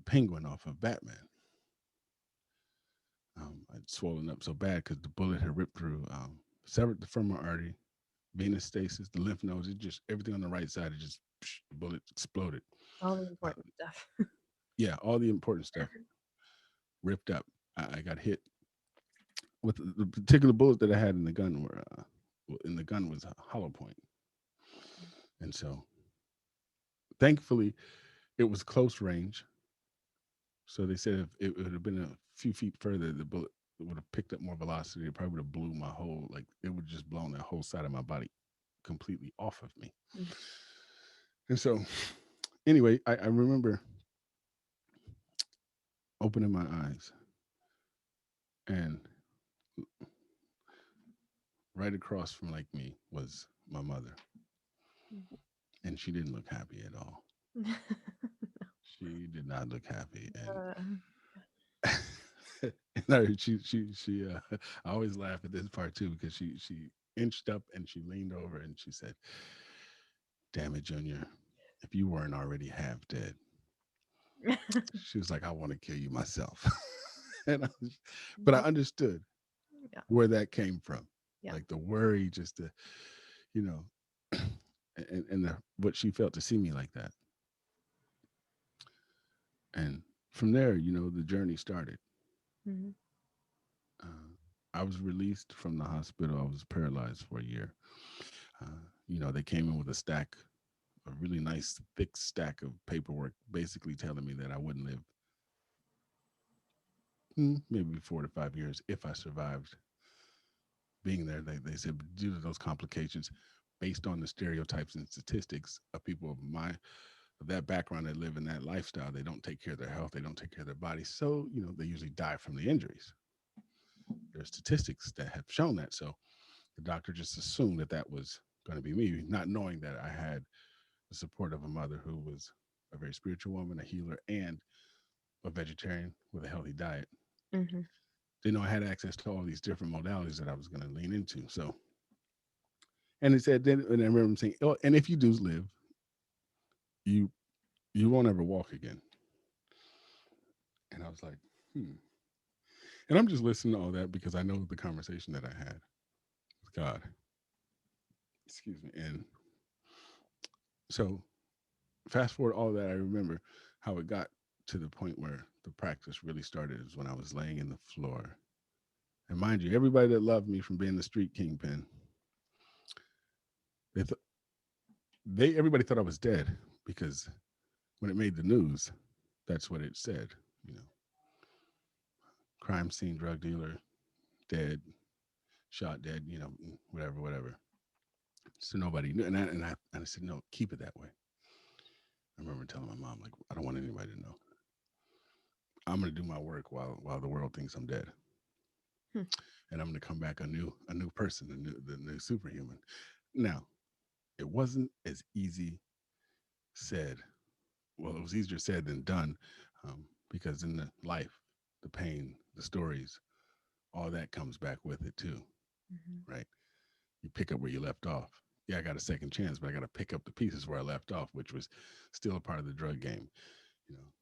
S2: penguin off of Batman. I'd swollen up so bad because the bullet had ripped through, severed the femoral artery, venous stasis, the lymph nodes. It just everything on the right side. It just the bullet exploded.
S1: All the
S2: Uh,
S1: important stuff.
S2: yeah, all the important stuff ripped up. I got hit with the particular bullet that I had in the gun. In the gun was a hollow point, and so thankfully it was close range. So they said if it would have been a few feet further, the bullet would have picked up more velocity. It probably would have blew my whole like it would have just blown that whole side of my body completely off of me.
S1: Mhm.
S2: And so anyway, I remember opening my eyes and right across from like me was my mother, and she didn't look happy at all. She did not look happy,
S1: Uh,
S2: and I always laugh at this part too because she inched up and she leaned over and she said, "Damn it, Junior, if you weren't already half dead." She was like, "I want to kill you myself," but I understood
S1: yeah.
S2: where that came from,
S1: Yeah.
S2: like the worry, just the you know, and what she felt to see me like that. And from there, the journey started.
S1: Mhm.
S2: Uh, I was released from the hospital. I was paralyzed for a year. They came in with a really nice, thick stack of paperwork, basically telling me that I wouldn't live maybe 4 to 5 years if I survived being there. They said due to those complications, based on the stereotypes and statistics of people of that background that live in that lifestyle, they don't take care of their health, they don't take care of their bodies. So, they usually die from the injuries. There's statistics that have shown that. So the doctor just assumed that that was going to be me, not knowing that I had the support of a mother who was a very spiritual woman, a healer, and a vegetarian with a healthy diet.
S1: Mhm.
S2: They know I had access to all these different modalities that I was going to lean into. So, and it said, then, and I remember him saying, "Oh, and if you do live, you you won't ever walk again. And I was like, hmm. And I'm just listening to all that because I know the conversation that I had with God. Excuse me. And so fast forward all that, I remember how it got to the point where the practice really started is when I was laying in the floor. And mind you, everybody that loved me from being the street kingpin, they th- they everybody thought I was dead because when it made the news, that's what it said. You know, crime scene, drug dealer, dead, shot dead. You know, whatever, whatever. So nobody knew, and I said, no, keep it that way. I remember telling my mom, like, I don't want anybody to know. I'm gonna do my work while the world thinks I'm dead,
S1: Hmm.
S2: and I'm gonna come back a new person, the new superhuman. Now, it wasn't as easy said. Well, it was easier said than done, because in the life, the pain, the stories, all that comes back with it too,
S1: Mhm.
S2: right? You pick up where you left off. Yeah, I got a second chance, but I got to pick up the pieces where I left off, which was still a part of the drug game. You know,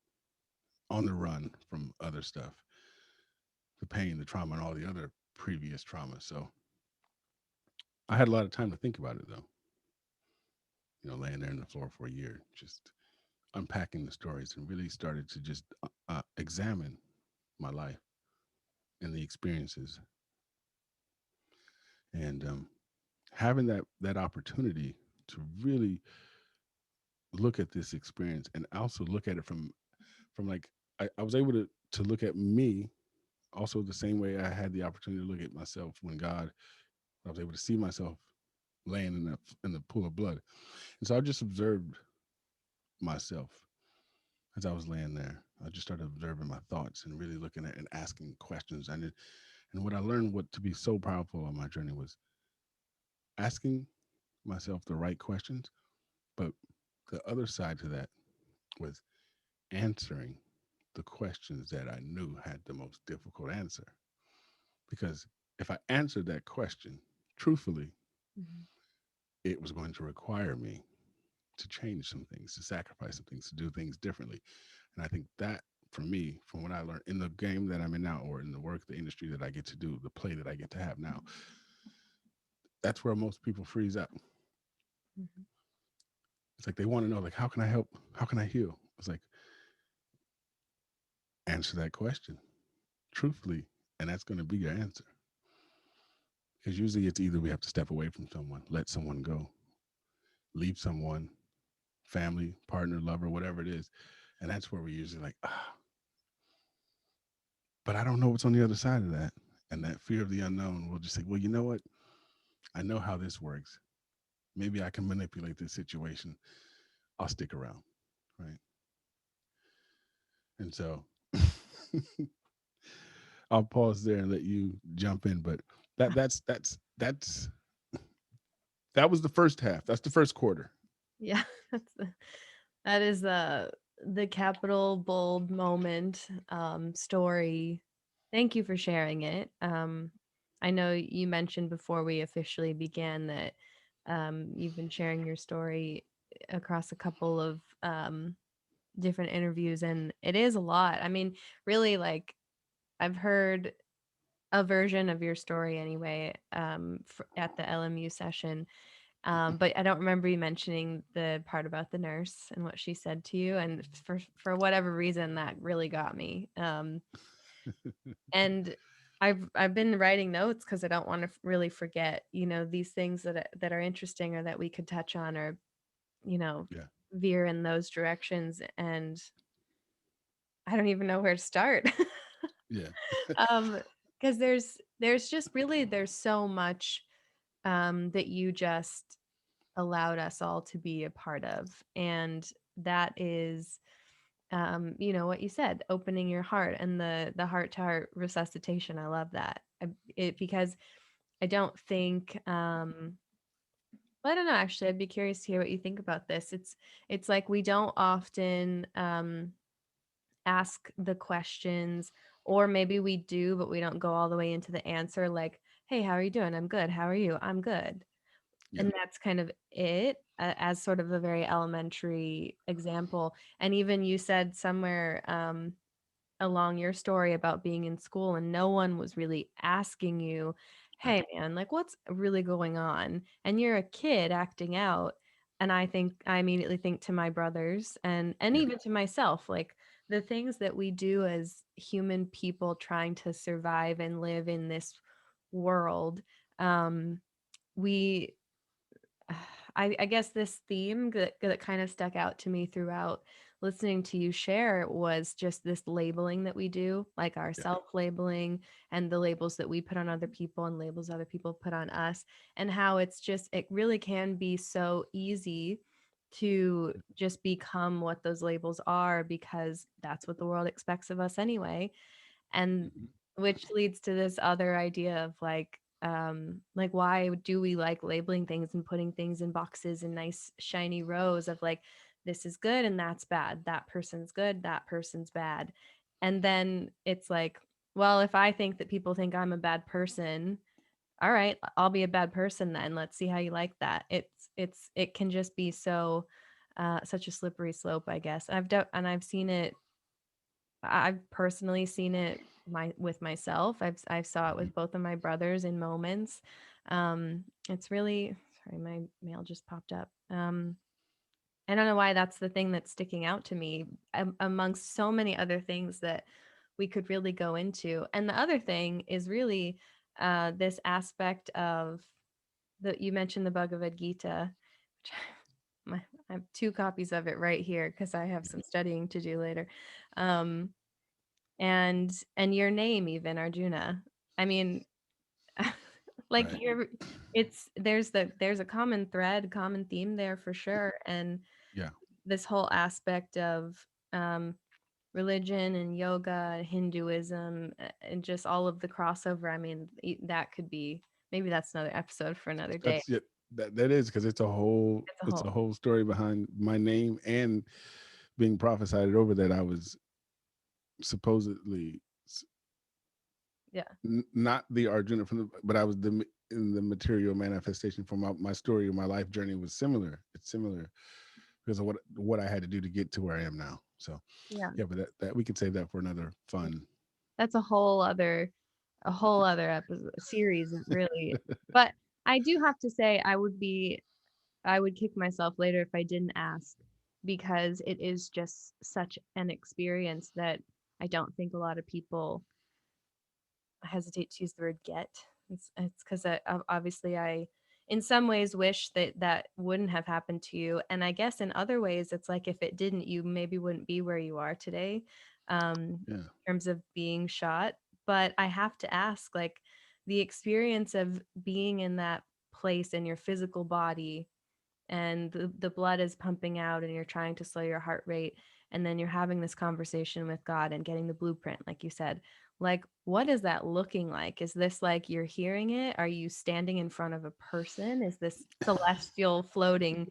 S2: on the run from other stuff, the pain, the trauma, and all the other previous trauma. So I had a lot of time to think about it, though. You know, laying there on the floor for a year, just unpacking the stories, and really started to just examine my life and the experiences, and having that opportunity to really look at this experience and also look at it from like I was able to look at me also the same way I had the opportunity to look at myself when God I was able to see myself laying in the pool of blood. And so I just observed myself as I was laying there. I just started observing my thoughts and really looking at and asking questions. And what I learned what to be so powerful on my journey was asking myself the right questions, but the other side to that was answering the questions that I knew had the most difficult answer. Because if I answered that question truthfully,
S1: Mhm.
S2: it was going to require me to change some things, to sacrifice some things, to do things differently. And I think that for me, from what I learned in the game that I'm in now, or in the work, the industry that I get to do, the play that I get to have now, that's where most people freeze up.
S1: Mhm.
S2: It's like they want to know, like, how can I help? How can I heal? It's like, answer that question truthfully, and that's going to be your answer. Because usually it's either we have to step away from someone, let someone go, leave someone, family, partner, lover, whatever it is. And that's where we usually like, but I don't know what's on the other side of that. And that fear of the unknown will just say, well, you know what? I know how this works. Maybe I can manipulate this situation. I'll stick around. Right. And so I'll pause there and let you jump in. But that's that was the first half. That's the first quarter.
S1: Yeah, that is the capital bold moment story. Thank you for sharing it. I know you mentioned before we officially began that you've been sharing your story across a couple of different interviews, and it is a lot. I mean, really, like I've heard a version of your story anyway at the LMU session, but I don't remember you mentioning the part about the nurse and what she said to you. And for whatever reason, that really got me. And I've been writing notes because I don't want to really forget, these things that are interesting or that we could touch on, or you know,
S2: Yeah.
S1: veer in those directions. And I don't even know where to start.
S2: Yeah.
S1: um, because there's just really there's so much that you just allowed us all to be a part of. And that is, what you said, opening your heart and the heart to heart resuscitation. I love that. Because I don't think, well, I don't know, actually, I'd be curious to hear what you think about this. It's like we don't often ask the questions, or maybe we do, but we don't go all the way into the answer, like, hey, how are you doing? I'm good. How are you? I'm good.
S2: Yeah.
S1: And that's kind of it, as sort of a very elementary example. And even you said somewhere along your story about being in school and no one was really asking you,
S2: Yeah.
S1: "Hey man, like what's really going on?" And you're a kid acting out. And I immediately think to my brothers and
S2: Yeah.
S1: even to myself, like the things that we do as human people trying to survive and live in this world. We I guess this theme that kind of stuck out to me throughout listening to you share was just this labeling that we do, like our
S2: Yeah.
S1: self-labeling and the labels that we put on other people and labels other people put on us, and how it really can be so easy to just become what those labels are because that's what the world expects of us anyway. And
S2: Mhm.
S1: which leads to this other idea of like why do we like labeling things and putting things in boxes and nice shiny rows of like this is good and that's bad, that person's good, that person's bad. And then it's like, well, if I think that people think I'm a bad person, all right, I'll be a bad person then. Let's see how you like that. It can just be so such a slippery slope, I guess. And I've seen it. I've personally seen it with myself. I've saw it
S2: Mhm.
S1: with both of my brothers in moments. It's really sorry, my mail just popped up. I don't know why that's the thing that's sticking out to me amongst so many other things that we could really go into. And the other thing is really this aspect of that you mentioned the Bhagavad Gita, which I have two copies of it right here because I have
S2: Yeah.
S1: some studying to do later. Um, and your name even, Arjuna. I mean, like
S2: Right.
S1: you're there's a common thread, common theme there for sure. And
S2: Yeah.
S1: this whole aspect of um religion and yoga and Hinduism and just all of the crossover. I mean, that could be, maybe that's another episode for another day.
S2: That's it. That is because
S1: It's a
S2: it's
S1: whole,
S2: a whole story behind my name and being prophesied over that I was supposedly
S1: yeah.
S2: not the Arjuna from the, but I was in the material manifestation for my story or my life journey was similar. It's similar because of what I had to do to get to where I am now. So
S1: Yeah.
S2: yeah, but that we could save that for another fun.
S1: That's a whole other episode series really. But I do have to say I would kick myself later if I didn't ask because it is just such an experience that I don't think a lot of people, I hesitate to use the word get. It's because obviously I, in some ways, wish that that wouldn't have happened to you, and I guess in other ways, it's like if it didn't, you maybe wouldn't be where you are today,
S2: Yeah.
S1: in terms of being shot. But I have to ask, like, the experience of being in that place in your physical body and the blood is pumping out and you're trying to slow your heart rate and then you're having this conversation with God and getting the blueprint like you said, like what is that looking like? Is this like you're hearing it? Are you standing in front of a person? Is this celestial floating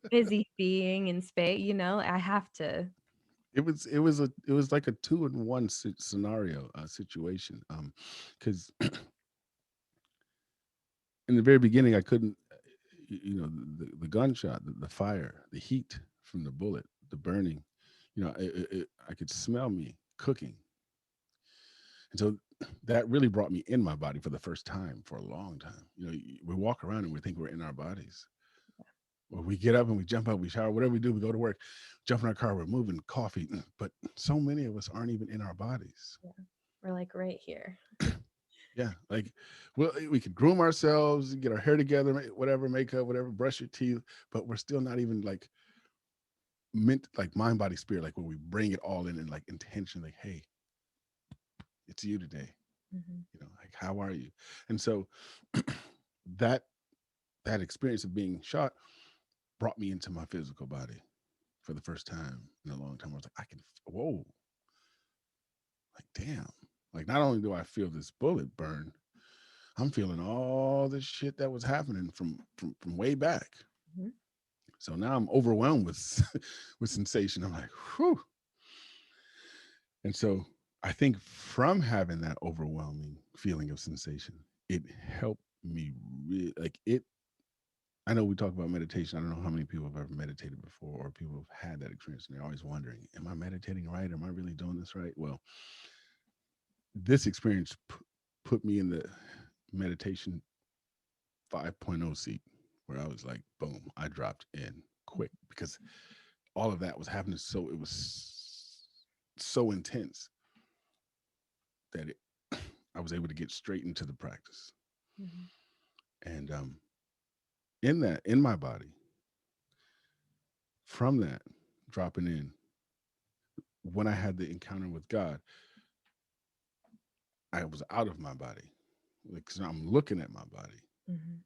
S1: busy being in space? I have to.
S2: It was like a two in one scenario situation. Because in the very beginning I couldn't, you know, the gunshot, the fire, the heat from the bullet, the burning, you know, I could smell me cooking. And so that really brought me in my body for the first time for a long time. You know, we walk around and we think we're in our bodies. Or we get up and we jump out, we shower, whatever we do, we go to work, jump in our car, we're moving, coffee. But so many of us aren't even in our bodies.
S1: Yeah, we're like right here.
S2: Yeah, like well, we could groom ourselves, get our hair together, whatever, makeup, whatever, brush your teeth, but we're still not even like meant like mind, body, spirit, like when we bring it all in and like intentionally, hey, it's you today.
S1: Mhm.
S2: You know, like how are you? And so that that experience of being shot brought me into my physical body for the first time in a long time. I was like, I can, whoa, like damn. Like not only do I feel this bullet burn, I'm feeling all this shit that was happening from way back.
S1: Mhm.
S2: So now I'm overwhelmed with with sensation. I'm like, whew. And so I think from having that overwhelming feeling of sensation, it helped me like I know we talk about meditation. I don't know how many people have ever meditated before or people have had that experience and they're always wondering, am I meditating right? Am I really doing this right? Well, this experience put me in the meditation 5.0 seat where I was like, boom, I dropped in quick because all of that was happening. So it was so intense that I was able to get straight into the practice.
S1: Mhm.
S2: And in that, in my body, from that, dropping in, when I had the encounter with God, I was out of my body. Like, 'cause I'm looking at my body
S1: Mhm.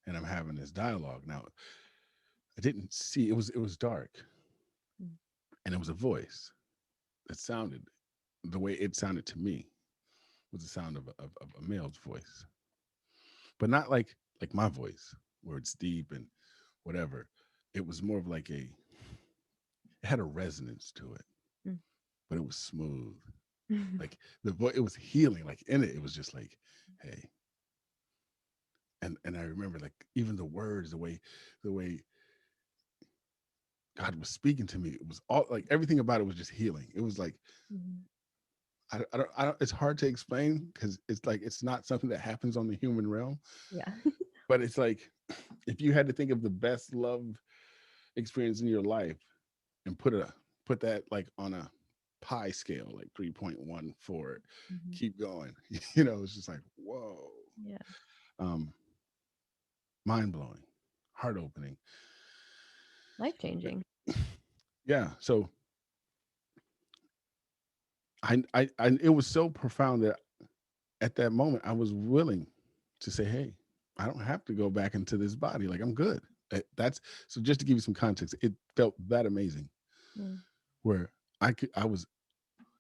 S2: and I'm having this dialogue. Now, I didn't see it was dark
S1: Mm.
S2: and it was a voice that sounded the way it sounded to me was the sound of a male's voice, but not like my voice where it's deep and whatever. It was more of like it had a resonance to it,
S1: Mm.
S2: but it was smooth. Like the voice, it was healing. Like in it, it was just like, hey. And I remember like even the words, the way God was speaking to me, it was all like everything about it was just healing. It was like
S1: Mhm.
S2: I don't. It's hard to explain because it's like it's not something that happens on the human realm.
S1: Yeah.
S2: But it's like if you had to think of the best love experience in your life and put that like on a pi scale, like 3.1 for it,
S1: Mhm.
S2: keep going. It's just like whoa,
S1: Yeah.
S2: um, mind blowing, heart opening.
S1: Life changing.
S2: Yeah. So I it was so profound that at that moment I was willing to say, hey, I don't have to go back into this body. Like I'm good. That's so just to give you some context, it felt that amazing
S1: Mm.
S2: where I was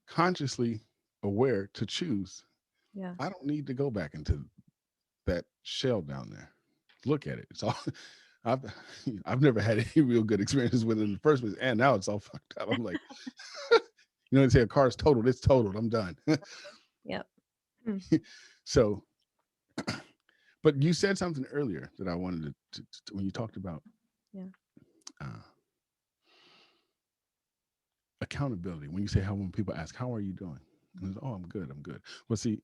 S2: consciously aware to choose.
S1: Yeah.
S2: I don't need to go back into that shell down there. Look at it. It's all I've I've never had any real good experiences with it in the first place. And now it's all fucked up. I'm like, they say a car's totaled, it's totaled. I'm done.
S1: Yep. Mm.
S2: So but you said something earlier that I wanted when you talked about
S1: Yeah.
S2: uh, accountability. When you say how when people ask, "How are you doing?" And it's, "Oh, I'm good. I'm good." Well, see,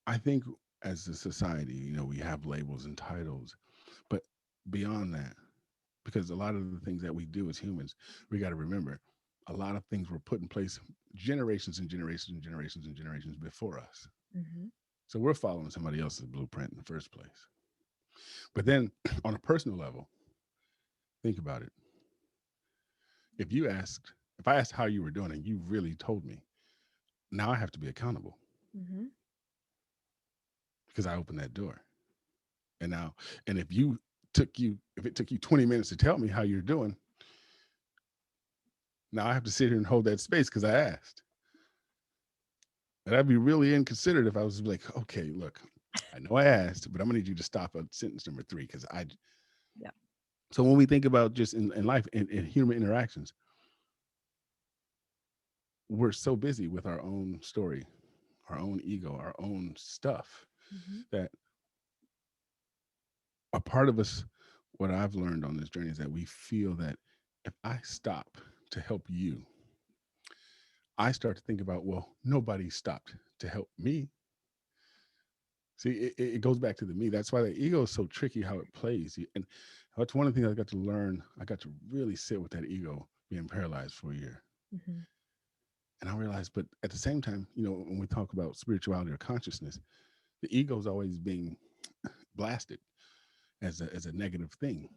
S2: I think as a society, we have labels and titles, but beyond that, because a lot of the things that we do as humans, we got to remember, a lot of things were put in place generations and generations and generations and generations before us.
S1: Mhm.
S2: So we're following somebody else's blueprint in the first place. But then, on a personal level, think about it. If I asked how you were doing and you really told me, now I have to be accountable
S1: Mhm.
S2: because I opened that door. And now, and if it took you 20 minutes to tell me how you're doing, now I have to sit here and hold that space because I asked. And I'd be really inconsiderate if I was like, okay, look, I know I asked, but I'm gonna need you to stop at sentence number three because I.
S1: Yeah.
S2: So when we think about just in life in human interactions, we're so busy with our own story, our own ego, our own stuff
S1: Mhm.
S2: that a part of us, what I've learned on this journey is that we feel that if I stop to help you, I start to think about, well, nobody stopped to help me. See, it goes back to the me. That's why the ego is so tricky how it plays. And that's one of the things I got to learn. I got to really sit with that ego being paralyzed for a year.
S1: Mhm.
S2: And I realized, but at the same time, when we talk about spirituality or consciousness, the ego is always being blasted as a negative thing.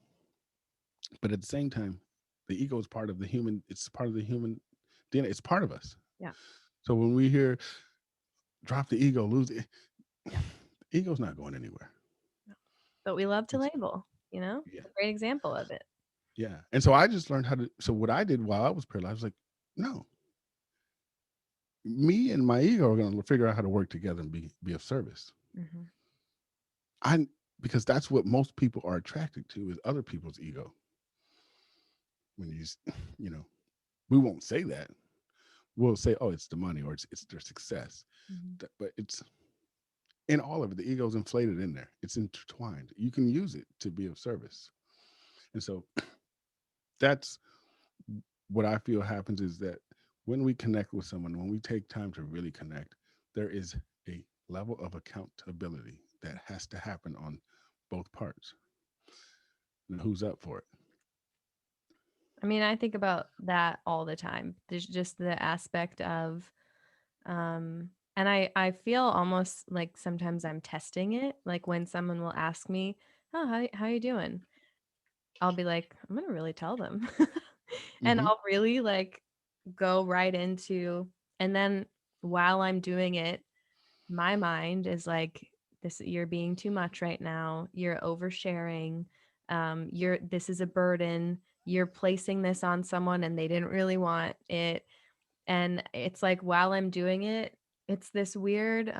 S2: But at the same time, the ego is part of the human, it's part of the human DNA. It's part of us.
S1: Yeah.
S2: So when we hear drop the ego, lose it,
S1: Yeah.
S2: the ego's not going anywhere.
S1: No. But we love to
S2: It's
S1: label,
S2: yeah.
S1: A great example of it.
S2: Yeah. And so I just learned how to. So what I did while I was paralyzed, I was like, no, me and my ego are going to figure out how to work together and be of service.
S1: Mhm.
S2: I because that's what most people are attracted to is other people's ego. When you know, we won't say that. We'll say, oh, it's the money or it's their success.
S1: Mhm.
S2: But it's in all of it, the ego's inflated in there. It's intertwined. You can use it to be of service. And so that's what I feel happens is that when we connect with someone, when we take time to really connect, there is a level of accountability that has to happen on both parts. And who's up for it?
S1: I mean, I think about that all the time. There's just the aspect of and I feel almost like sometimes I'm testing it. Like when someone will ask me, "Oh, how you doing?" I'll be like, "I'm gonna really tell them," and
S2: Hmm.
S1: I'll really like go right into. And then while I'm doing it, my mind is like, "This you're being too much right now. You're oversharing. You're this is a burden. You're placing this on someone, and they didn't really want it." And it's like while I'm doing it, it's this weird,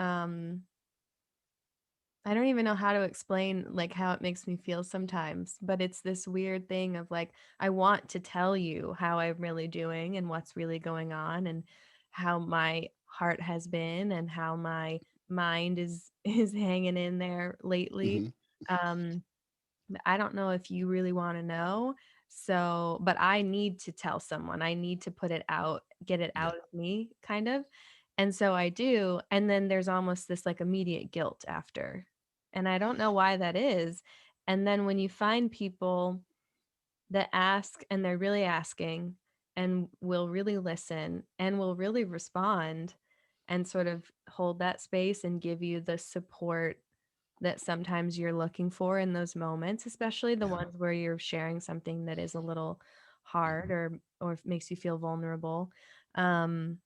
S1: I don't even know how to explain, like, how it makes me feel sometimes, but it's this weird thing of, like, I want to tell you how I'm really doing and what's really going on and how my heart has been and how my mind is is hanging in there lately.
S2: Hmm.
S1: Um I don't know if you really want to know. So, but I need to tell someone. I need to put it out, get it
S2: Yeah.
S1: out of me, kind of. And so I do. And then there's almost this like immediate guilt after. And I don't know why that is. And then when you find people that ask and they're really asking and will really listen and will really respond and sort of hold that space and give you the support that sometimes you're looking for in those moments, especially the
S2: Yeah.
S1: ones where you're sharing something that is a little
S2: Yeah.
S1: hard or makes you feel vulnerable. Um,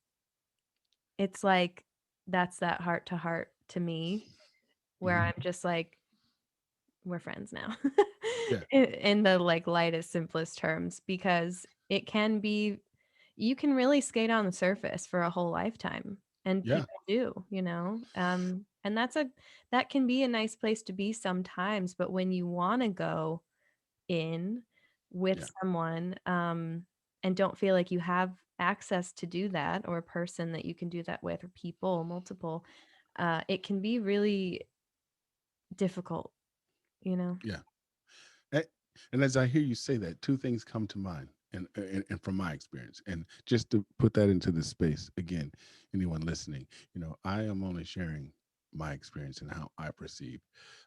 S1: it's like that's that heart to heart to me where
S2: Hmm.
S1: I'm just like, we're friends now.
S2: Yeah.
S1: In the like lightest, simplest terms, because it can be you can really skate on the surface for a whole lifetime. And
S2: Yeah.
S1: people do, and that can be a nice place to be sometimes, but when you want to go in with
S2: Yeah.
S1: someone and don't feel like you have access to do that or a person that you can do that with or people multiple, it can be really difficult, you know.
S2: Yeah. A- And as I hear you say that, two things come to mind, and from my experience, and just to put that into the space again, anyone listening, I am only sharing my experience and how I perceive.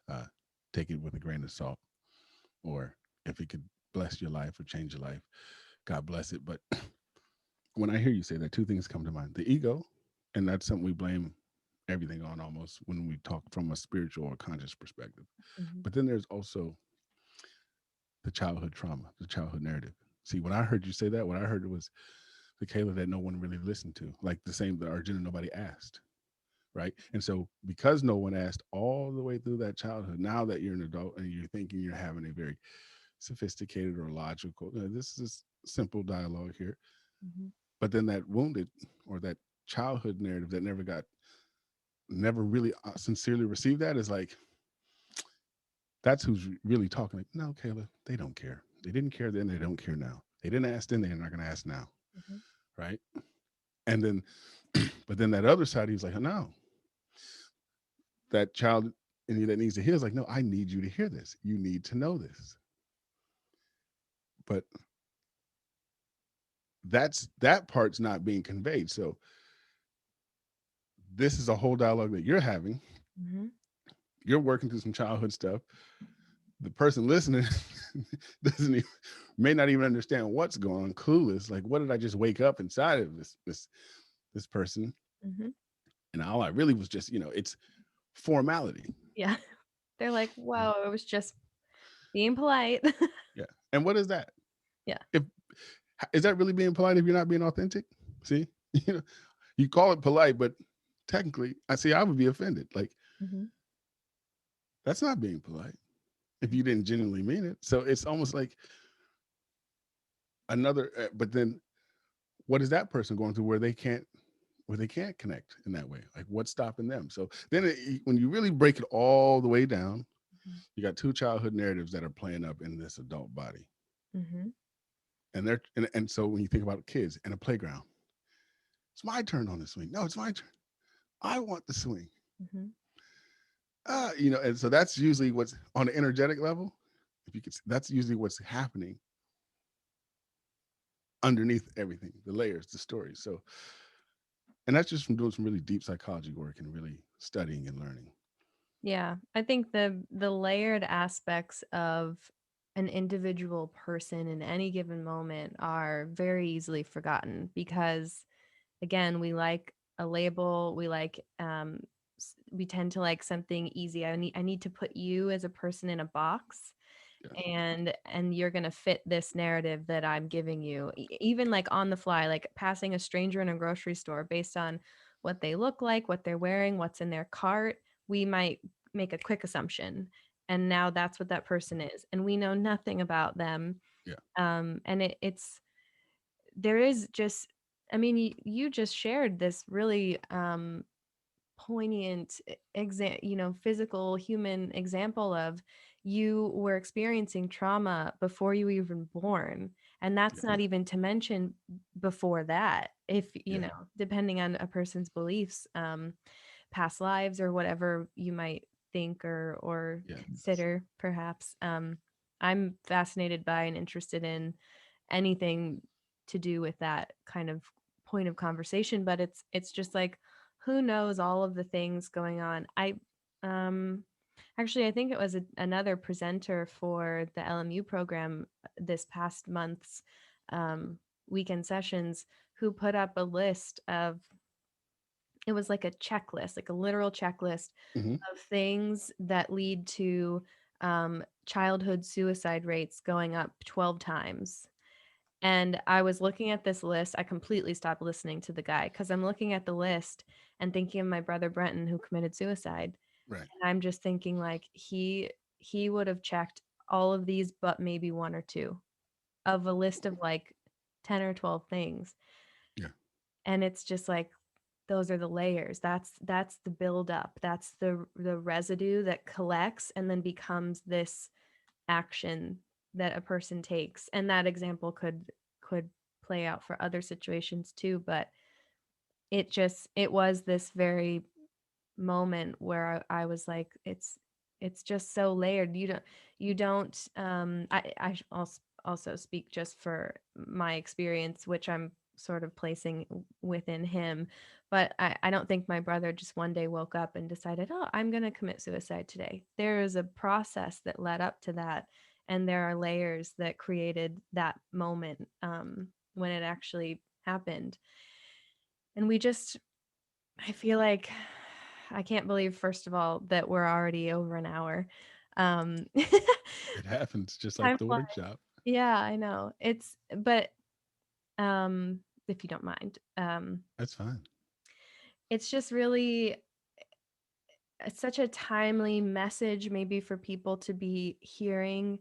S2: Uh, take it with a grain of salt, or if it could bless your life or change your life, God bless it. But when I hear you say that, two things come to mind: the ego, and that's something we blame everything on almost when we talk from a spiritual or conscious perspective.
S1: Mhm.
S2: But then there's also the childhood trauma, the childhood narrative. See, when I heard you say that, what I heard was the Kayla that no one really listened to, like the same the Arjuna nobody asked, right? And so because no one asked all the way through that childhood, now that you're an adult and you're thinking you're having a very sophisticated or logical, this is simple dialogue here,
S1: Mhm.
S2: but then that wounded or that childhood narrative that never really sincerely received that is like that's who's really talking. Like, no, Kayla, they don't care. They didn't care then. They don't care now. They didn't ask then. They're not going to ask now,
S1: Mhm.
S2: right? And then, but then that other side, he's like, no, that child in you that needs to hear is like, no, I need you to hear this. You need to know this. But that part's not being conveyed. So this is a whole dialogue that you're having.
S1: Mhm.
S2: You're working through some childhood stuff. The person listening doesn't even, may not even understand what's going on, clueless. Like, what did I just wake up inside of this person?
S1: Mhm.
S2: And all I really was just, it's formality.
S1: Yeah. They're like,
S2: Right?
S1: "Whoa, it was just being polite."
S2: Yeah. And what is that?
S1: Yeah.
S2: If is that really being polite if you're not being authentic? See, you know, you call it polite, but technically, I would be offended. Like
S1: Mhm.
S2: that's not being polite if you didn't genuinely mean it. So it's almost like another. But then, what is that person going through where they can't connect in that way? Like what's stopping them? So then, when you really break it all the way down,
S1: Mhm.
S2: you got two childhood narratives that are playing up in this adult body,
S1: Mhm.
S2: and so when you think about kids and a playground, it's my turn on the swing. No, it's my turn. I want the swing.
S1: Mhm.
S2: And so that's usually what's on the energetic level. If you could, that's usually what's happening underneath everything, the layers, the stories. So, and that's just from doing some really deep psychology work and really studying and learning.
S1: Yeah, I think the layered aspects of an individual person in any given moment are very easily forgotten because again, we like a label, we like we tend to like something easy. I need to put you as a person in a box
S2: Yeah,
S1: and you're going to fit this narrative that I'm giving you. Even like on the fly, like passing a stranger in a grocery store based on what they look like, what they're wearing, what's in their cart, we might make a quick assumption. And now that's what that person is. And we know nothing about them.
S2: yeah,
S1: And it's there is just I mean you just shared this really poignant physical human example of you were experiencing trauma before you were even born, and that's
S2: yeah,
S1: not even to mention before that, if
S2: yeah,
S1: depending on a person's beliefs, past lives or whatever you might think or
S2: yeah.
S1: consider perhaps. I'm fascinated by and interested in anything to do with that kind of point of conversation, but it's just like who knows all of the things going on. Um Actually, I think it was another presenter for the LMU program this past month's um weekend sessions who put up a list of, it was like a checklist, like a literal checklist
S2: Hmm.
S1: of things that lead to childhood suicide rates going up 12 times. And I was looking at this list. I completely stopped listening to the guy because I'm looking at the list and thinking of my brother Brenton who committed suicide.
S2: Right.
S1: And I'm just thinking like he would have checked all of these but maybe one or two of a list of like 10 or 12 things.
S2: Yeah,
S1: And it's just like those are the layers. That's the buildup. That's the residue that collects and then becomes this action that a person takes. And that example could play out for other situations too, but it was this very moment where I was like it's just so layered. Also speak just for my experience, which I'm sort of placing within him, but I don't think my brother just one day woke up and decided, oh, I'm going to commit suicide today. There is a process that led up to that, and there are layers that created that moment when it actually happened. And we just I feel like I can't believe, first of all, that we're already over an hour. Um,
S2: it happens just like
S1: Time
S2: the
S1: flies.
S2: workshop.
S1: Yeah, I know. But if you don't mind,
S2: That's fine.
S1: it's just really such a timely message, maybe for people to be hearing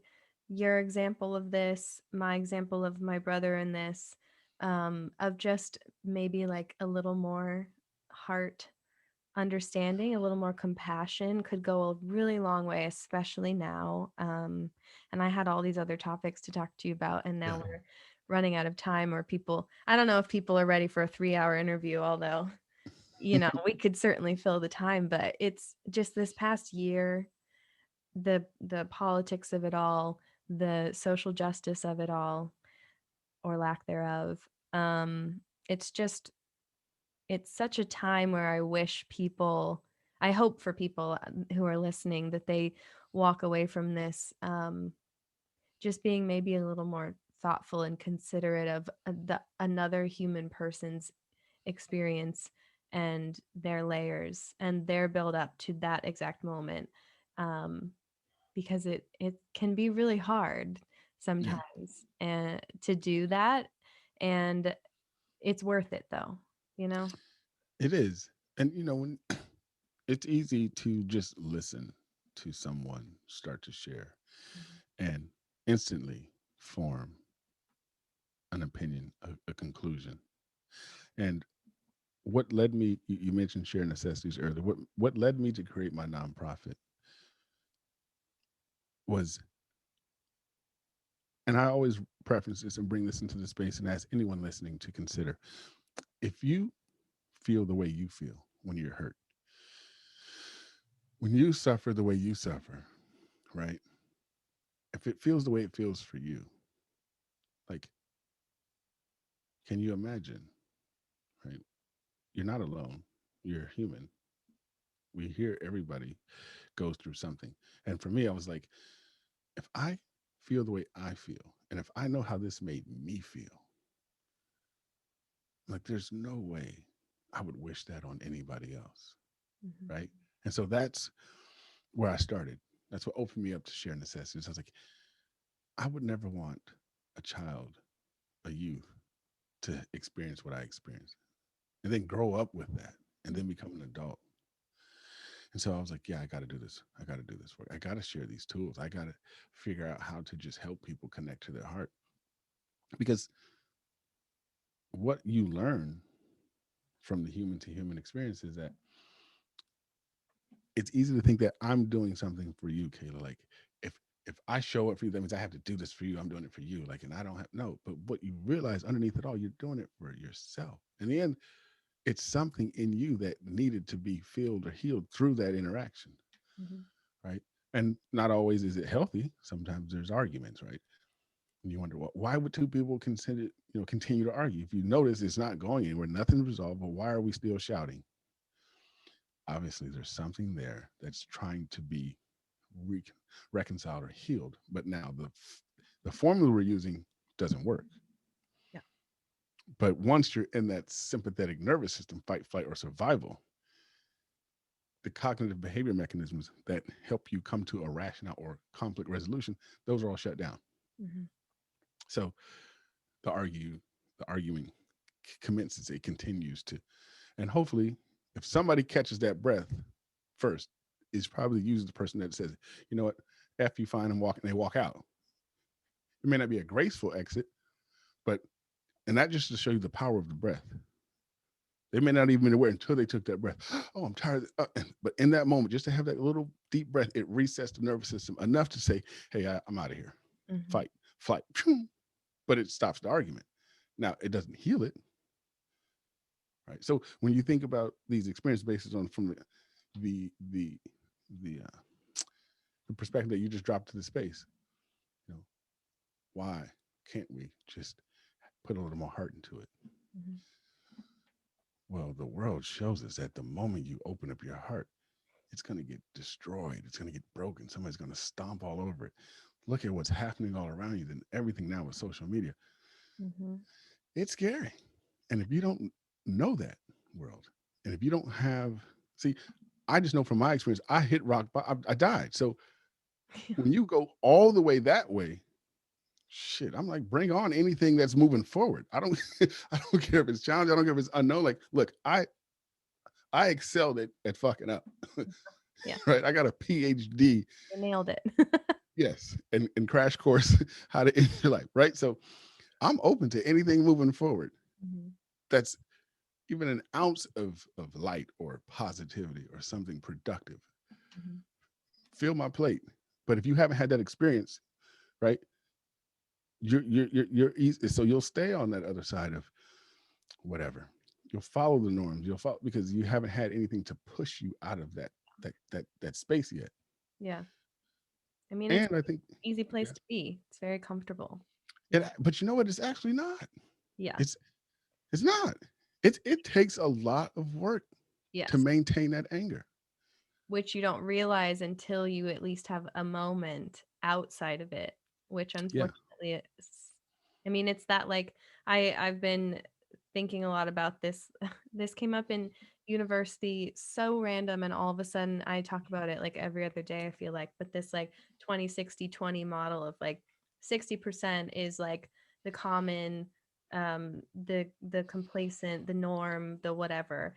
S1: your example of this, my example of my brother in this, of just maybe like a little more heart understanding, a little more compassion could go a really long way, especially now. And I had all these other topics to talk to you about, and now
S2: Yeah.
S1: we're running out of time. Or people, I don't know if people are ready for a 3-hour interview, although, we could certainly fill the time, but it's just this past year, the politics of it all, the social justice of it all, or lack thereof. It's just it's such a time where I hope for people who are listening that they walk away from this just being maybe a little more thoughtful and considerate of another human person's experience and their layers and their build up to that exact moment, um, because it can be really hard
S2: Yeah,
S1: sometimes and to do that, and it's worth it though, you know.
S2: it is. And when it's easy to just listen to someone start to share and instantly form an opinion, a conclusion. And what led me, you mentioned Share Necessities earlier. What led me to create my nonprofit was, and I always preference this and bring this into the space and ask anyone listening to consider, if you feel the way you feel when you're hurt, When you suffer the way you suffer, right? If it feels the way it feels for you, like, can you imagine, right? You're not alone. You're human. We hear everybody goes through something. And for me, I was like, if I feel the way I feel, and if I know how this made me feel, like, there's no way I would wish that on anybody else,
S1: Mhm.
S2: right? And so that's where I started. That's what opened me up to Share Necessities. I was like, I would never want a child, a youth, to experience what I experienced and then grow up with that and then become an adult. And so I was like, yeah, I got to do this. I got to do this work. I got to share these tools. I got to figure out how to just help people connect to their heart. Because what you learn from the human to human experience is that it's easy to think that I'm doing something for you, Kayla. Like, if if I show up for you, that means I have to do this for you. I'm doing it for you. Like, and I don't have no. But what you realize underneath it all, you're doing it for yourself. In the end, it's something in you that needed to be filled or healed through that interaction,
S1: Mhm.
S2: right? And not always is it healthy. Sometimes there's arguments, right? And you wonder, well, why would two people continue to argue? If you notice, it's not going anywhere, nothing's resolved. But why are we still shouting? Obviously, there's something there that's trying to be re- reconciled or healed. But now the formula we're using doesn't work.
S1: Yeah.
S2: But once you're in that sympathetic nervous system, fight, flight, or survival, the cognitive behavior mechanisms that help you come to a rationale or conflict resolution, those are all shut down.
S1: Mhm.
S2: So the arguing commences, it continues to, and hopefully, if somebody catches that breath first, is probably usually the person that says, you know what, F you fine and walk, and they walk out. It may not be a graceful exit, but and that just to show you the power of the breath. They may not even been aware until they took that breath. Oh, I'm tired. But in that moment, just to have that little deep breath, it resets the nervous system enough to say, hey, I'm out of here.
S1: Mhm.
S2: Fight, flight. But it stops the argument. Now, it doesn't heal it, right? So when you think about these experience bases on from the the the uh, the perspective that you just dropped to the space, you know, why can't we just put a little more heart into it?
S1: Mhm.
S2: Well, the world shows us that the moment you open up your heart, it's going to get destroyed. It's going to get broken. Somebody's going to stomp all over it. Look at what's happening all around you. Then everything now with social media,
S1: Mhm.
S2: it's scary. And if you don't know that world, and if you don't have, see, I just know from my experience, I hit rock, I died. So when you go all the way that way, shit, I'm like, bring on anything that's moving forward. I don't, I don't care if it's challenging. I don't care if it's unknown. Like, look, I excelled at fucking up.
S1: Yeah.
S2: Right. I got a PhD.
S1: You nailed it.
S2: Yes, and crash course how to end your life, right? So I'm open to anything moving forward.
S1: Mhm.
S2: That's even an ounce of light or positivity or something productive.
S1: Mhm.
S2: Fill my plate. But if you haven't had that experience, right, you're easy. So you'll stay on that other side of whatever. You'll follow the norms. You'll follow because you haven't had anything to push you out of that space yet.
S1: Yeah. I mean, it's
S2: And I think,
S1: an easy place
S2: yeah,
S1: to be. It's very comfortable.
S2: but you know what? It's actually not.
S1: Yeah.
S2: It's It's not. It takes a lot of work to
S1: Yes.
S2: maintain that anger.
S1: Which you don't realize until you at least have a moment outside of it, which
S2: Yeah.
S1: unfortunately is, I mean, it's that like I've been thinking a lot about this. This came up in university so random, and all of a sudden I talk about it like every other day, I feel like. But this like 20-60-20 model of like 60% is like the common, the complacent, the norm, the whatever,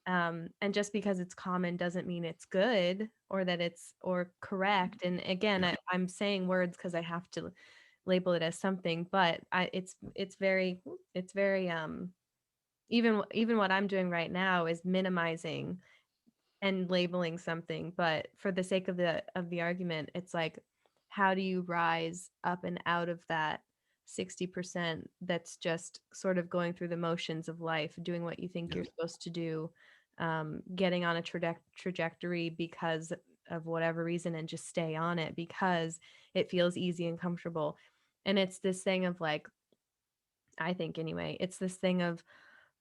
S1: and just because it's common doesn't mean it's good or that it's or correct. And again,
S2: Yeah.
S1: I'm saying words because I have to label it as something, but it's very even what I'm doing right now is minimizing and labeling something. But for the sake of the argument, it's like, how do you rise up and out of that 60% that's just sort of going through the motions of life, doing what you think
S2: Yeah.
S1: you're supposed to do, getting on a trajectory because of whatever reason and just stay on it because it feels easy and comfortable. And it's this thing of like, I think anyway, it's this thing of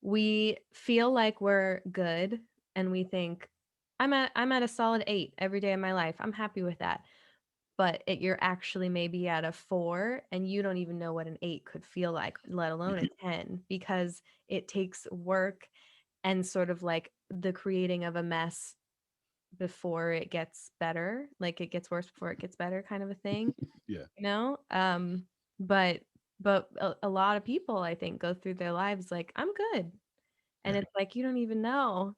S1: we feel like we're good and we think I'm at a solid 8 every day of my life. I'm happy with that. But you're actually maybe at a 4 and you don't even know what an 8 could feel like, let alone a 10, because it takes work and sort of like the creating of a mess before it gets better, like it gets worse before it gets better kind of a thing,
S2: Yeah.
S1: you know? But a lot of people I think go through their lives like, I'm good. And
S2: Yeah.
S1: it's like you don't even know.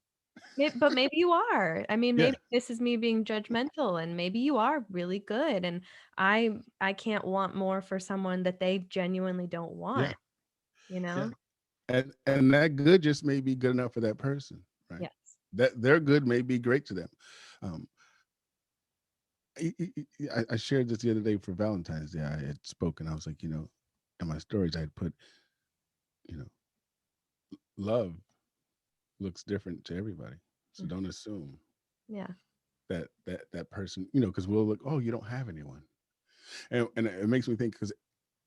S1: But maybe you are. I mean,
S2: Yeah.
S1: maybe this is me being judgmental and maybe you are really good and I can't want more for someone that they genuinely don't
S2: Yeah.
S1: want, you
S2: Yeah.
S1: know?
S2: And that good just may be good enough for that person, right?
S1: Yes.
S2: That their good may be great to them. Um, I shared this the other day for Valentine's Day. I had spoken. I was like, in my stories, I had put, you know, love looks different to everybody. So
S1: Mm,
S2: don't assume
S1: yeah.
S2: that person, because we'll look, oh, you don't have anyone, and it makes me think because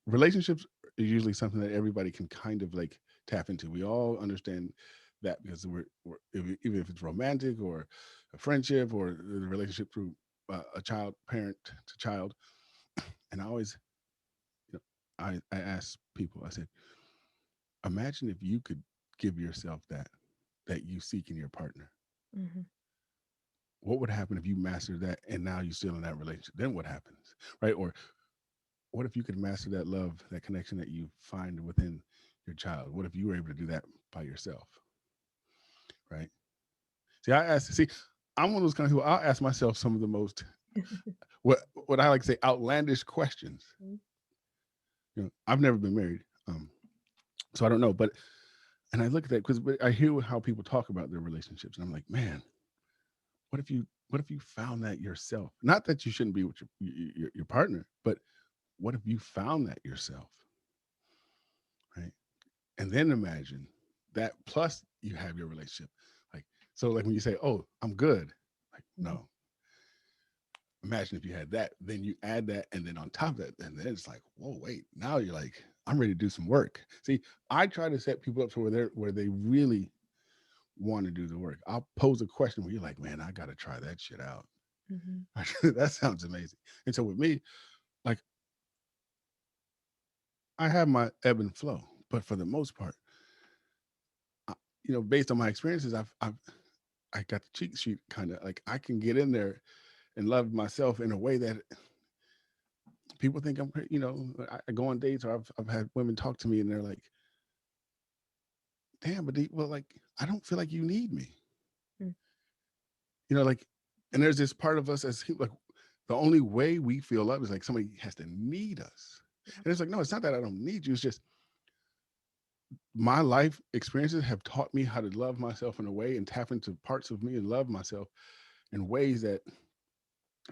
S2: relationships are usually something that everybody can kind of like tap into. We all understand that because even if it's romantic or a friendship or the relationship through a child, parent to child, and I always, I ask people, I said, imagine if you could give yourself that you seek in your partner.
S1: Mhm.
S2: What would happen if you mastered that and now you're still in that relationship? Then what happens, right? Or what if you could master that love, that connection that you find within your child? What if you were able to do that by yourself, right? See, I'm one of those kind of people. I'll ask myself some of the most what I like to say outlandish questions.
S1: Mm,
S2: I've never been married, so I don't know. But and I look at that because I hear how people talk about their relationships, and I'm like, man, what if you found that yourself? Not that you shouldn't be with your partner, but what if you found that yourself, right? And then imagine that plus you have your relationship. Like, so like when you say, oh, I'm good, like,
S1: mhm.
S2: no. Imagine if you had that, then you add that, and then on top of that, and then it's like, whoa, wait, now you're like, I'm ready to do some work. See, I try to set people up to where they really want to do the work. I'll pose a question where you're like, man, I gotta try that shit out.
S1: Mhm.
S2: That sounds amazing. And so with me, like I have my ebb and flow, but for the most part, I, based on my experiences, I got the cheat sheet kind of like I can get in there and love myself in a way that people think I'm crazy. I go on dates or I've had women talk to me and they're like, damn, but well, like, I don't feel like you need me.
S1: Mm,
S2: Like, and there's this part of us as like, the only way we feel love is like somebody has to need us.
S1: yeah.
S2: And it's like, no, it's not that I don't need you. It's just my life experiences have taught me how to love myself in a way and tap into parts of me and love myself in ways that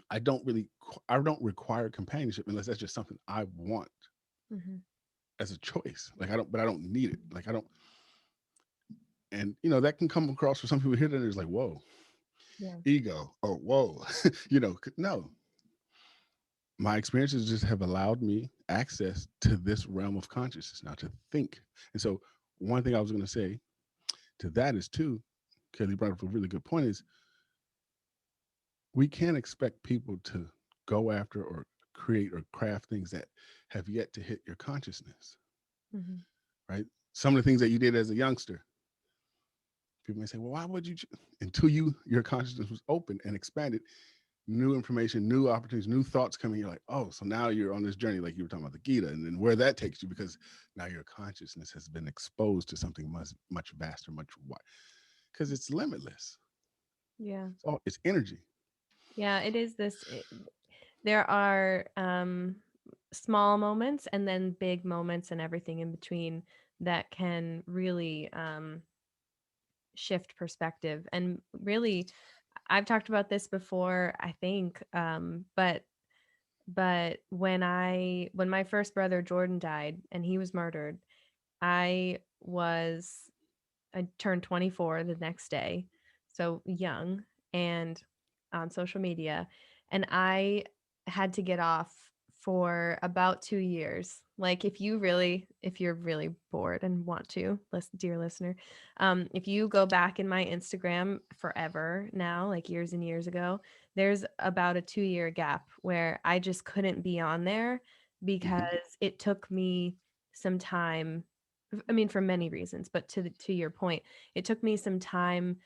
S2: I don't require companionship unless that's just something I want
S1: Mhm.
S2: as a choice. Like but I don't need it. Like I don't, and that can come across for some people here that is like, whoa,
S1: Yeah.
S2: ego. Oh, whoa, no. My experiences just have allowed me access to this realm of consciousness now to think. And so one thing I was going to say to that is too, Kelly brought up a really good point is we can't expect people to go after or create or craft things that have yet to hit your consciousness,
S1: Mhm.
S2: right? Some of the things that you did as a youngster, people may say, well, why would you? Until your consciousness was open and expanded, new information, new opportunities, new thoughts coming. You're like, oh, so now you're on this journey, like you were talking about the Gita, and then where that takes you, because now your consciousness has been exposed to something much, much vaster, much wide, because it's limitless.
S1: Yeah.
S2: It's energy.
S1: Yeah, it is there are small moments and then big moments and everything in between that can really shift perspective. And really, I've talked about this before, I think, but when my first brother Jordan died and he was murdered, I was I turned 24 the next day. so young, and on social media, and I had to get off for about 2 years. Like, if you're really bored and want to, listen, dear listener, if you go back in my Instagram forever now, like years and years ago, there's about a 2-year gap where I just couldn't be on there because
S2: Hmm.
S1: it took me some time. I mean, for many reasons, but to your point, it took me some time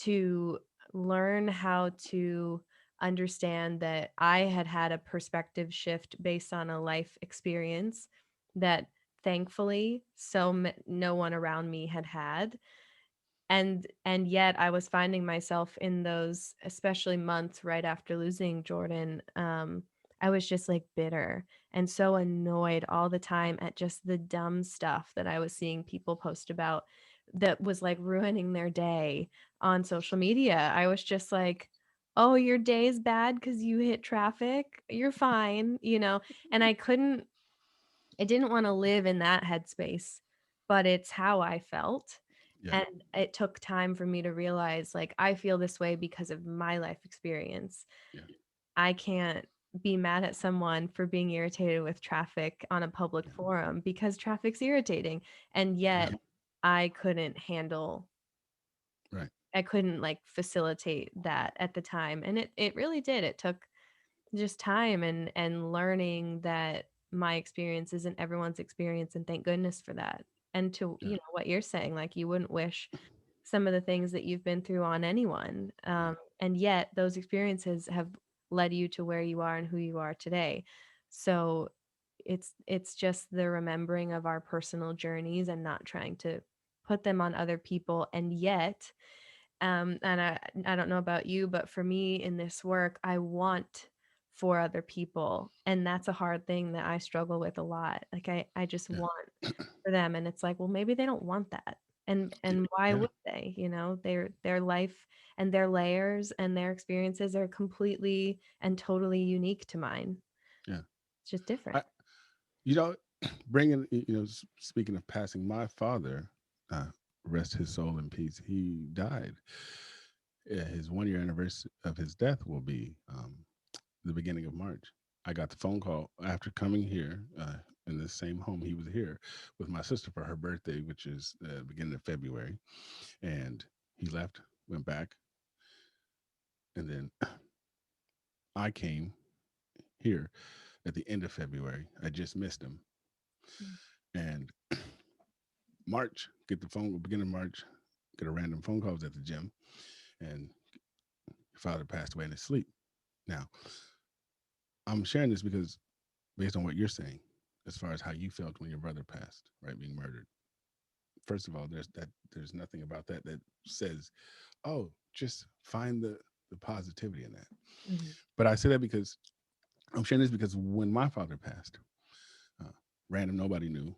S1: to learn how to understand that I had had a perspective shift based on a life experience that thankfully no one around me had had. And yet I was finding myself in those, especially months right after losing Jordan. I was just like bitter and so annoyed all the time at just the dumb stuff that I was seeing people post about that was like ruining their day on social media. I was just like, oh, your day is bad because you hit traffic, you're fine, and I didn't want to live in that headspace, but it's how I felt.
S2: Yeah.
S1: And it took time for me to realize, like, I feel this way because of my life experience.
S2: Yeah.
S1: I can't be mad at someone for being irritated with traffic on a public
S2: Yeah.
S1: forum because traffic's irritating. And
S2: Yeah.
S1: yet I couldn't handle,
S2: Right.
S1: I couldn't like facilitate that at the time. And it really did. It took just time and learning that my experience isn't everyone's experience, and thank goodness for that. And to
S2: Yeah.
S1: what you're saying, like, you wouldn't wish some of the things that you've been through on anyone,
S2: Yeah.
S1: and yet those experiences have led you to where you are and who you are today. So it's just the remembering of our personal journeys and not trying to put them on other people. And yet, and I don't know about you, but for me in this work, I want for other people, and that's a hard thing that I struggle with a lot. Like, I just
S2: Yeah.
S1: want for them, and it's like, well, maybe they don't want that. And why
S2: Yeah.
S1: would they? Their life and their layers and their experiences are completely and totally unique to mine.
S2: Yeah.
S1: It's just different.
S2: I, you know, bringing, speaking of passing, my father, uh, rest his soul in peace, he died. Yeah, his 1 year anniversary of his death will be the beginning of March. I got the phone call after coming here in the same home he was here with my sister for her birthday, which is beginning of February. And he left, went back, and then I came here at the end of February. I just missed him.
S1: Mm.
S2: And March, get the phone, beginning of March, get a random phone call. I was at the gym, and your father passed away in his sleep. Now, I'm sharing this because based on what you're saying, as far as how you felt when your brother passed, right, being murdered. First of all, there's nothing about that that says, oh, just find the positivity in that.
S1: Mhm.
S2: But I say that because I'm sharing this because when my father passed, uh, random, nobody knew,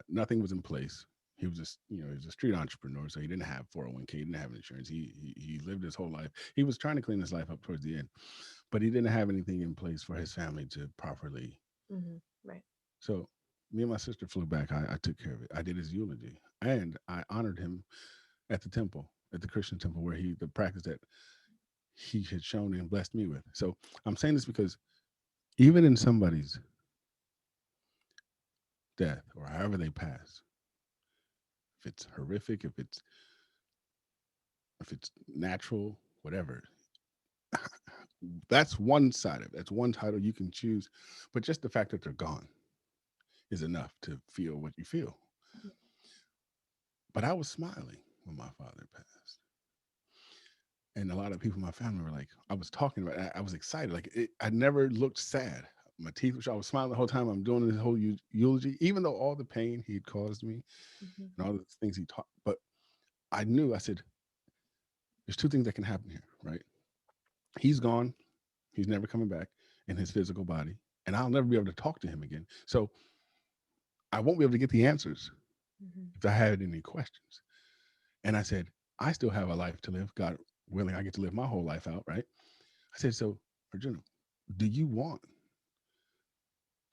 S2: nothing was in place. He was just, he was a street entrepreneur, so he didn't have 401k, he didn't have insurance. He lived his whole life. He was trying to clean his life up towards the end, but he didn't have anything in place for his family to properly.
S1: Mhm. Right.
S2: So me and my sister flew back. I took care of it. I did his eulogy, and I honored him at the temple, at the Christian temple, where the practice that he had shown and blessed me with. So I'm saying this because even in somebody's death or however they pass, if it's horrific, if it's natural, whatever, that's one side of it. That's one title you can choose. But just the fact that they're gone is enough to feel what you feel. But I was smiling when my father passed. And a lot of people in my family were like, I was talking about it, I was excited. Like I never looked sad. My teeth were, I was smiling the whole time I'm doing this whole eulogy, even though all the pain he had caused me
S1: Mhm.
S2: and all the things he taught. But I knew, I said, there's two things that can happen here, right? He's gone. He's never coming back in his physical body. And I'll never be able to talk to him again. So I won't be able to get the answers
S1: Mhm.
S2: if I had any questions. And I said, I still have a life to live. God willing, I get to live my whole life out, right? I said, so, Arjuna, do you want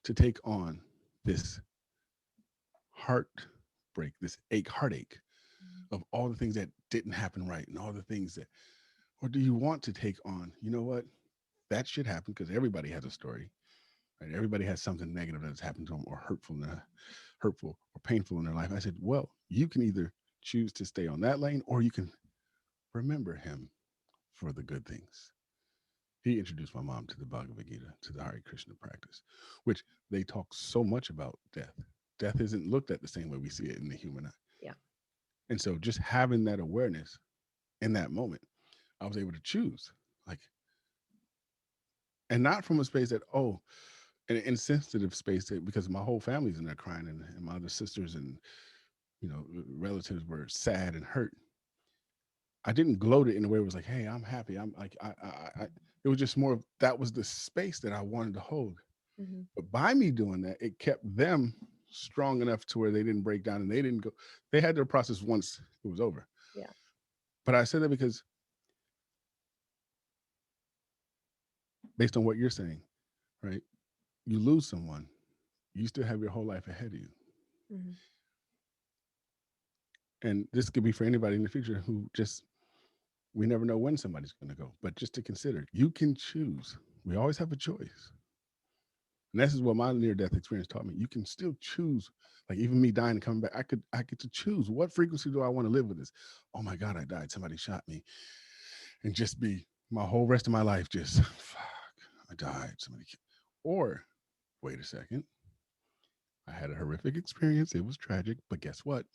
S2: to take on this heartbreak, this heartache, of all the things that didn't happen right and all the things that, or do you want to take on, you know what, that should happen because everybody has a story, right? Everybody has something negative that's happened to them or hurtful or painful in their life. I said, well, you can either choose to stay on that lane or you can remember him for the good things. He introduced my mom to the Bhagavad Gita, to the Hare Krishna practice, which they talk so much about death. Death isn't looked at the same way we see it in the human eye.
S1: Yeah.
S2: And so just having that awareness in that moment, I was able to choose, like, and not from a space that, oh, an insensitive space that, because my whole family's in there crying, and my other sisters and, relatives were sad and hurt. I didn't gloat it in a way it was like, hey, I'm happy. I'm like, it was just more of that was the space that I wanted to hold.
S1: Mm-hmm.
S2: But by me doing that, it kept them strong enough to where they didn't break down and they didn't go. They had their process once it was over.
S1: Yeah.
S2: But I said that because based on what you're saying, right? You lose someone, you still have your whole life ahead of you.
S1: Mm-hmm.
S2: And this could be for anybody in the future who just, we never know when somebody's going to go. But just to consider, you can choose. We always have a choice. And this is what my near death experience taught me. You can still choose. Like even me dying and coming back, I get to choose what frequency do I want to live with this. Oh my God, I died. Somebody shot me. And just be my whole rest of my life just fuck, I died. Somebody killed. Or wait a second. I had a horrific experience. It was tragic. But guess what?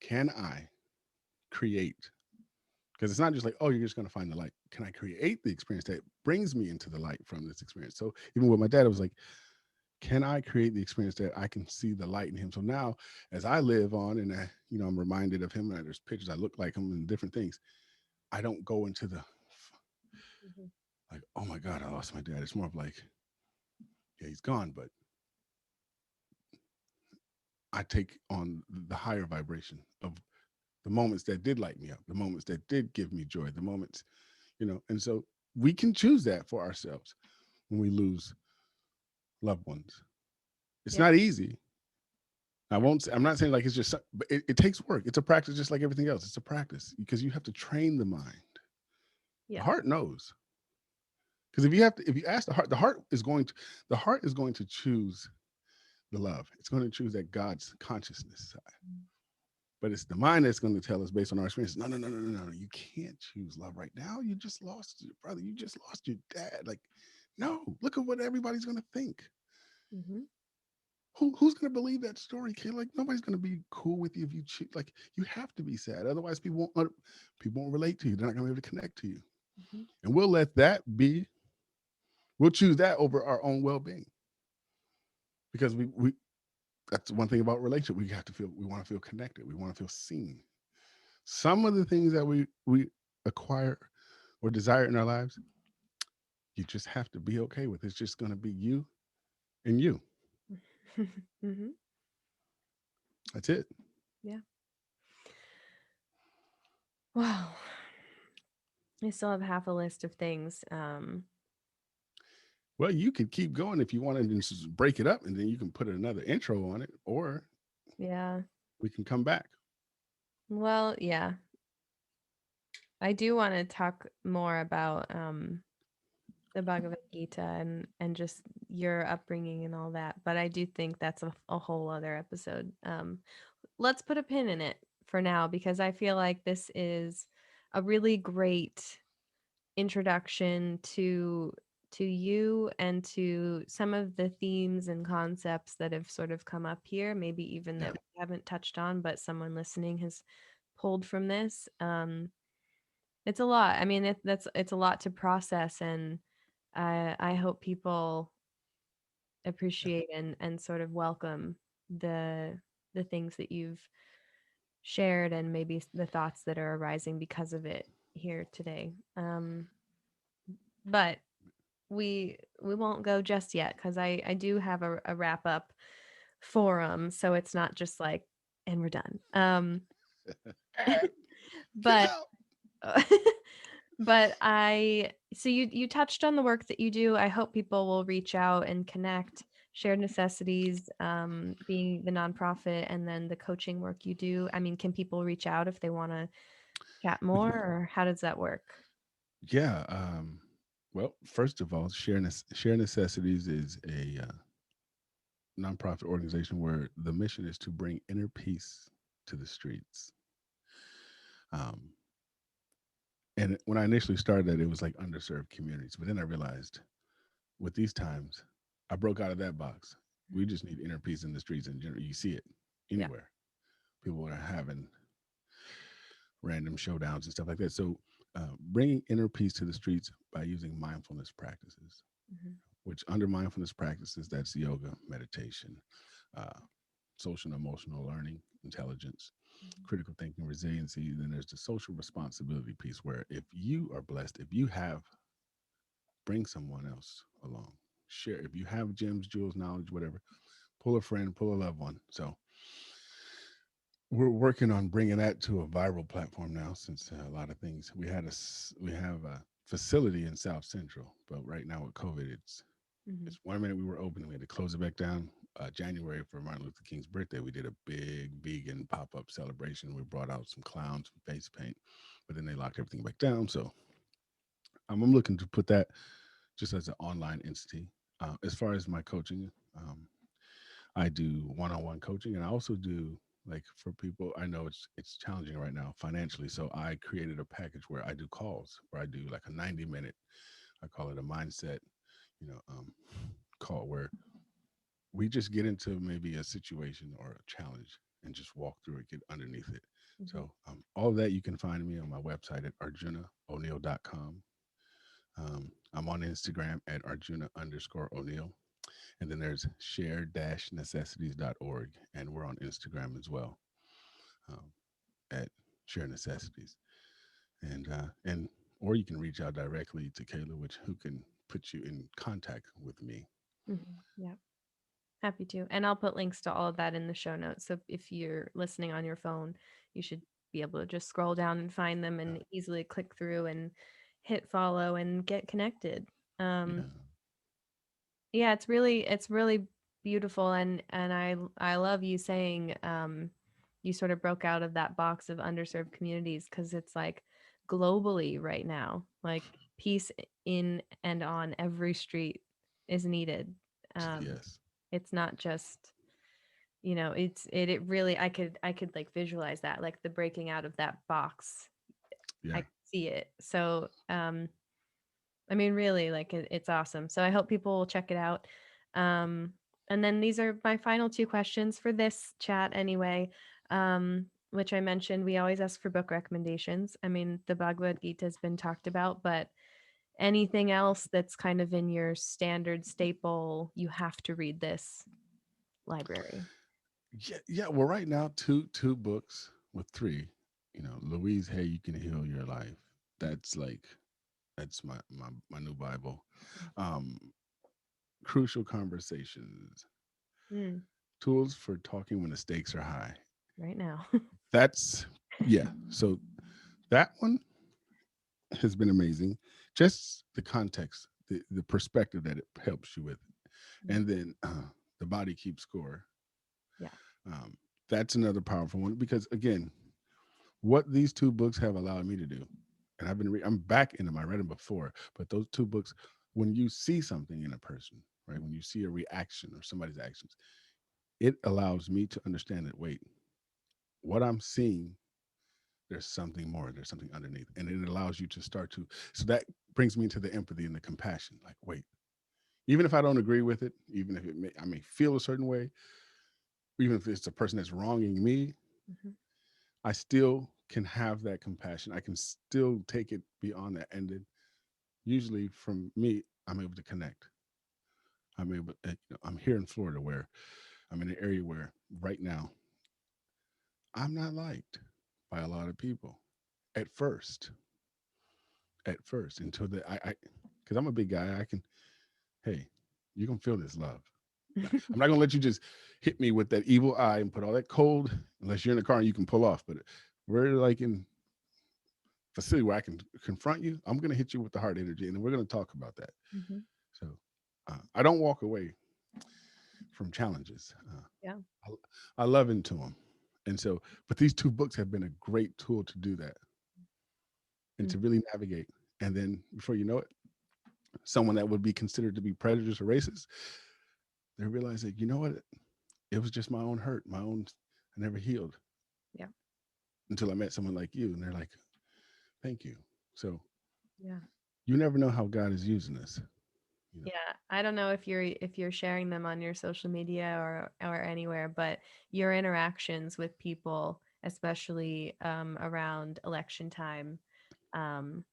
S2: Can I create? Because it's not just like, oh, you're just going to find the light. Can I create the experience that brings me into the light from this experience? So even with my dad, it was like, can I create the experience that I can see the light in him? So now, as I live on, and I'm reminded of him, and there's pictures I look like him and different things. I don't go into the
S1: Mm-hmm.
S2: like, oh my God, I lost my dad. It's more of like, yeah, he's gone, but I take on the higher vibration of the moments that did light me up, the moments that did give me joy, the moments, and so we can choose that for ourselves when we lose loved ones. It's
S1: Yeah.
S2: not easy. I'm not saying like it's just, but it takes work. It's a practice just like everything else. It's a practice because you have to train the mind. The
S1: Yeah.
S2: heart knows. Because if you ask the heart is going to choose the love. It's going to choose that God's consciousness side. But it's the mind that's going to tell us based on our experience. No, no, no, no, no, no. You can't choose love right now. You just lost your brother. You just lost your dad. Like, no. Look at what everybody's going to think.
S1: Mm-hmm.
S2: Who's going to believe that story, kid? Like, nobody's going to be cool with you if you choose. Like, you have to be sad. Otherwise, people won't relate to you. They're not going to be able to connect to you.
S1: Mm-hmm.
S2: And we'll let that be. We'll choose that over our own well being because we that's one thing about relationship. We want to feel connected. We want to feel seen. Some of the things that we acquire or desire in our lives, you just have to be okay with. It's just going to be you and you.
S1: Mm-hmm.
S2: That's it.
S1: Yeah. Wow. I still have half a list of things.
S2: Well, you could keep going if you wanted to just break it up and then you can put another intro on it, or
S1: Yeah.
S2: we can come back.
S1: Well, yeah. I do want to talk more about the Bhagavad Gita and just your upbringing and all that, but I do think that's a whole other episode. Let's put a pin in it for now because I feel like this is a really great introduction to you and to some of the themes and concepts that have sort of come up here, maybe even
S2: Yeah.
S1: that we haven't touched on, but someone listening has pulled from this. It's a lot. I mean, it's a lot to process, and I hope people appreciate and sort of welcome the the things that you've shared and maybe the thoughts that are arising because of it here today. But we won't go just yet because I do have a wrap up forum, so it's not just like and we're done.
S2: Get
S1: But
S2: out.
S1: but I so you touched on the work that you do. I hope people will reach out and connect Shared Necessities, being the nonprofit, and then the coaching work you do. I mean, can people reach out if they want to chat more, or how does that work?
S2: Yeah. Well, first of all, Share Necessities is a nonprofit organization where the mission is to bring inner peace to the streets. Um, and when I initially started that, it was like underserved communities. But then I realized with these times, I broke out of that box. We just need inner peace in the streets in general. You see it
S1: Yeah.
S2: anywhere. People are having random showdowns and stuff like that. So, bringing inner peace to the streets by using mindfulness practices,
S1: Hmm.
S2: which under mindfulness practices, that's yoga, meditation, uh, social and emotional learning, intelligence, critical thinking, resiliency. Then there's the social responsibility piece where if you are blessed, if you have, bring someone else along. Share. If you have gems, jewels, knowledge, whatever, pull a friend, pull a loved one. So we're working on bringing that to a viral platform now. Since a lot of things we have a facility in South Central, but right now with COVID,
S1: Hmm.
S2: it's 1 minute we were open, we had to close it back down. January for Martin Luther King's birthday, we did a big vegan pop up celebration. We brought out some clowns, some face paint, but then they locked everything back down. So I'm looking to put that just as an online entity. As far as my coaching, I do one-on-one coaching, and I also do like for people. I know it's challenging right now financially, so I created a package where I do calls, where I do like a 90 minute. I call it a mindset, you know, call where we just get into maybe a situation or a challenge and just walk through it, get underneath it.
S1: Hmm.
S2: So all of that you can find me on my website at arjunaoneal.com. I'm on Instagram at Arjuna_O'Neal. And then there's share-necessities.org. And we're on Instagram as well, um, at Share Necessities. And or you can reach out directly to Kayla, which who can put you in contact with me.
S1: Hmm. Yeah. Happy to. And I'll put links to all of that in the show notes. So if you're listening on your phone, you should be able to just scroll down and find them
S2: Yeah.
S1: and easily click through and hit follow and get connected.
S2: Yeah.
S1: Um, yeah, it's really beautiful, and I love you saying you sort of broke out of that box of underserved communities, because it's like globally right now, like peace in and on every street is needed. Um,
S2: Yes.
S1: it's not just, it really, I could like visualize that, like the breaking out of that box. I
S2: Yeah.
S1: could see it. So I mean, really, like it's awesome. So I hope people will check it out. Um, and then these are my final two questions for this chat, anyway. Which I mentioned, we always ask for book recommendations. I mean, the Bhagavad Gita has been talked about, but anything else that's kind of in your standard staple, you have to read this library.
S2: Yeah. Yeah. Well, right now, two books with three. You know, Louise Hay, You Can Heal Your Life. That's like that's my new Bible. Um, Crucial Conversations.
S1: Mm,
S2: Tools for talking when the stakes are high.
S1: right now.
S2: That's yeah. So that one has been amazing. Just the context, the perspective that it helps you with,
S1: Mm,
S2: and then the body keeps score.
S1: yeah.
S2: Um, that's another powerful one because again, what these two books have allowed me to do, and I'm back in them. I read them before, but those two books, when you see something in a person, right, when you see a reaction or somebody's actions, it allows me to understand that wait, what I'm seeing, there's something more, there's something underneath, and it allows you to start to. So that brings me to the empathy and the compassion. Like, wait, even if I don't agree with it, even if I may feel a certain way, even if it's a person that's wronging me,
S1: Mhm.
S2: I still can have that compassion. I can still take it beyond that, and then usually from me, I'm able to connect. I'm able. I'm here in Florida, where I'm in an area where right now I'm not liked by a lot of people at first. At first, until because I'm a big guy, I can. Hey, you can feel this love. I'm not gonna let you just hit me with that evil eye and put all that cold. Unless you're in the car and you can pull off, but we're like in facility where I can confront you. I'm gonna hit you with the heart energy, and then we're gonna talk about that.
S1: Mhm.
S2: So I don't walk away. from challenges.
S1: Yeah.
S2: I love into them. And so, but these two books have been a great tool to do that and
S1: Mm.
S2: to really navigate. And then before you know it, someone that would be considered to be prejudice or racist, they realize that, you know what, it was just my own hurt, my own, I never healed
S1: Yeah.
S2: until I met someone like you. And they're like, thank you. So
S1: Yeah.
S2: you never know how God is using this. You know,
S1: Yeah, I don't know if you're sharing them on your social media or anywhere, but your interactions with people, especially around election time, um,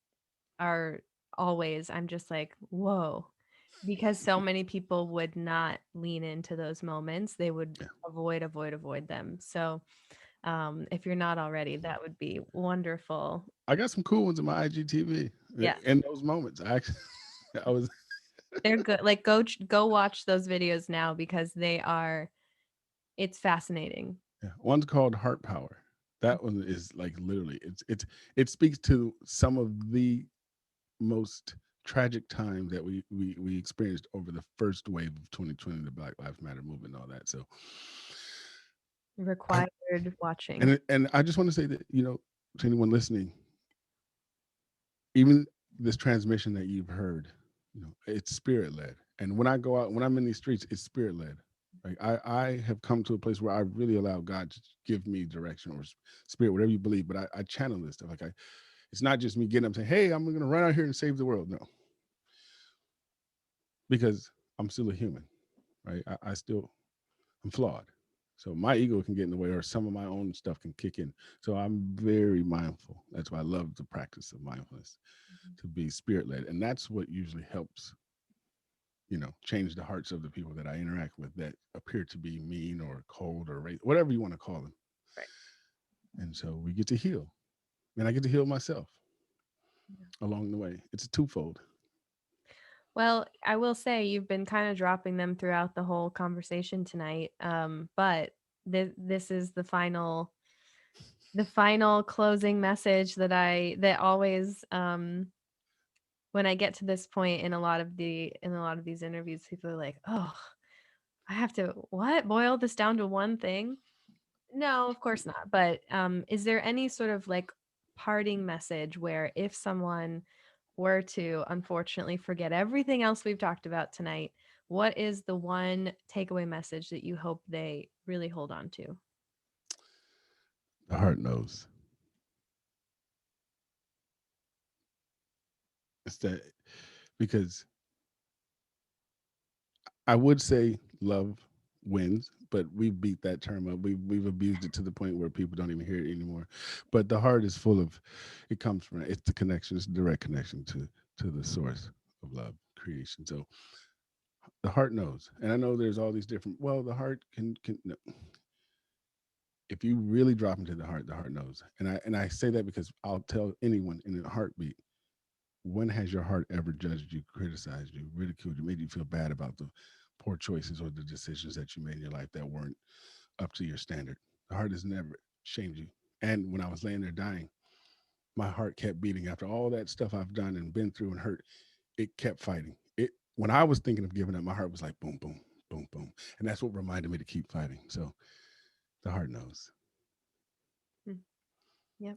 S1: are always, I'm just like, whoa, because so many people would not lean into those moments. They would
S2: yeah.
S1: avoid them. So if you're not already, that would be wonderful.
S2: I got some cool ones in my IGTV
S1: Yeah,
S2: in those moments. I actually, I was,
S1: they're good. Like go watch those videos now because it's fascinating.
S2: yeah. One's called Heart Power. That one is like literally, it speaks to some of the most tragic times that we experienced over the first wave of 2020, the Black Lives Matter movement and all that. So I
S1: Required watching.
S2: and I just want to say that, you know, to anyone listening, even this transmission that you've heard, you know, it's spirit led. And when I go out, when I'm in these streets, it's spirit led. Like I have come to a place where I really allow God to give me direction or spirit, whatever you believe. But I channel this stuff. Like it's not just me getting up saying, "Hey, I'm going to run out here and save the world." No, because I'm still a human, right? I still I'm flawed. So my ego can get in the way or some of my own stuff can kick in. So I'm very mindful. That's why I love the practice of mindfulness, to be spirit led. And that's what usually helps, you know, change the hearts of the people that I interact with that appear to be mean or cold or whatever you want to call them.
S1: Right.
S2: And so we get to heal. And I get to heal myself
S1: Yeah.
S2: along the way. It's a twofold.
S1: Well, I will say you've been kind of dropping them throughout the whole conversation tonight. But this is the final closing message that always when I get to this point in a lot of these interviews, people are like, "Oh, I have to what boil this down to one thing." No, of course not. But is there any sort of like parting message where if someone were to unfortunately forget everything else we've talked about tonight, what is the one takeaway message that you hope they really hold on to?
S2: The heart knows. It's that because I would say love wins, but we beat that term up. We've abused it to the point where people don't even hear it anymore. But the heart is full of it comes from it's the connection, it's a direct connection to the source of love, creation. So the heart knows. And I know there's all these different well, the heart can no. If you really drop into the heart knows. And I say that because I'll tell anyone in a heartbeat, when has your heart ever judged you, criticized you, ridiculed you, made you feel bad about the poor choices or the decisions that you made in your life that weren't up to your standard? The heart has never shamed you. And when I was laying there dying, my heart kept beating after all that stuff I've done and been through and hurt. It kept fighting. It when I was thinking of giving up, my heart was like boom, boom, boom, boom. And that's what reminded me to keep fighting. So the heart knows.
S1: Mm, yep.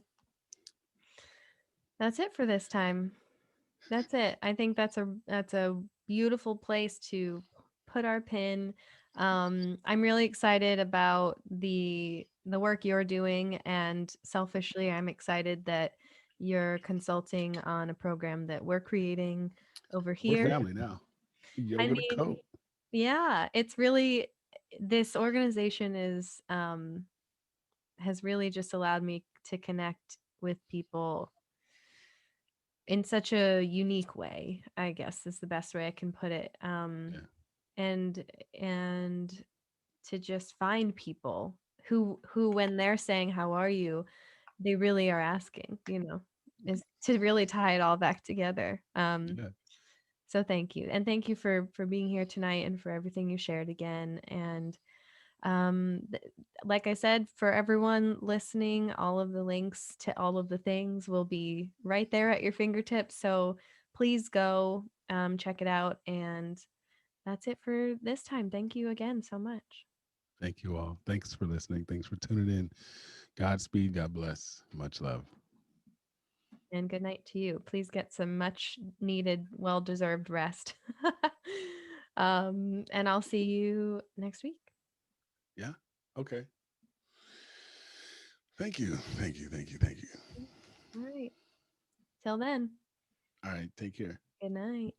S1: That's it for this time. That's it. I think that's a beautiful place to put our pin. I'm really excited about the work you're doing, and selfishly, I'm excited that you're consulting on a program that we're creating over
S2: We're
S1: here.
S2: family now.
S1: I
S2: Yoga to
S1: mean,
S2: cope.
S1: yeah, it's really this organization is has really just allowed me to connect with people in such a unique way, I guess is the best way I can put it.
S2: Yeah.
S1: And and to just find people who when they're saying how are you, they really are asking, is to really tie it all back together.
S2: Yeah.
S1: So thank you. And thank you for being here tonight and for everything you shared again. And th- like I said, for everyone listening, all of the links to all of the things will be right there at your fingertips. So please go check it out and that's it for this time. Thank you again so much.
S2: Thank you all. Thanks for listening. Thanks for tuning in. Godspeed. God bless. Much love.
S1: And good night to you. Please get some much needed, well deserved rest. And I'll see you next week.
S2: Yeah. Okay. Thank you. Thank you. Thank you. Thank you.
S1: All right. Till then,
S2: All right. Take care.
S1: good night.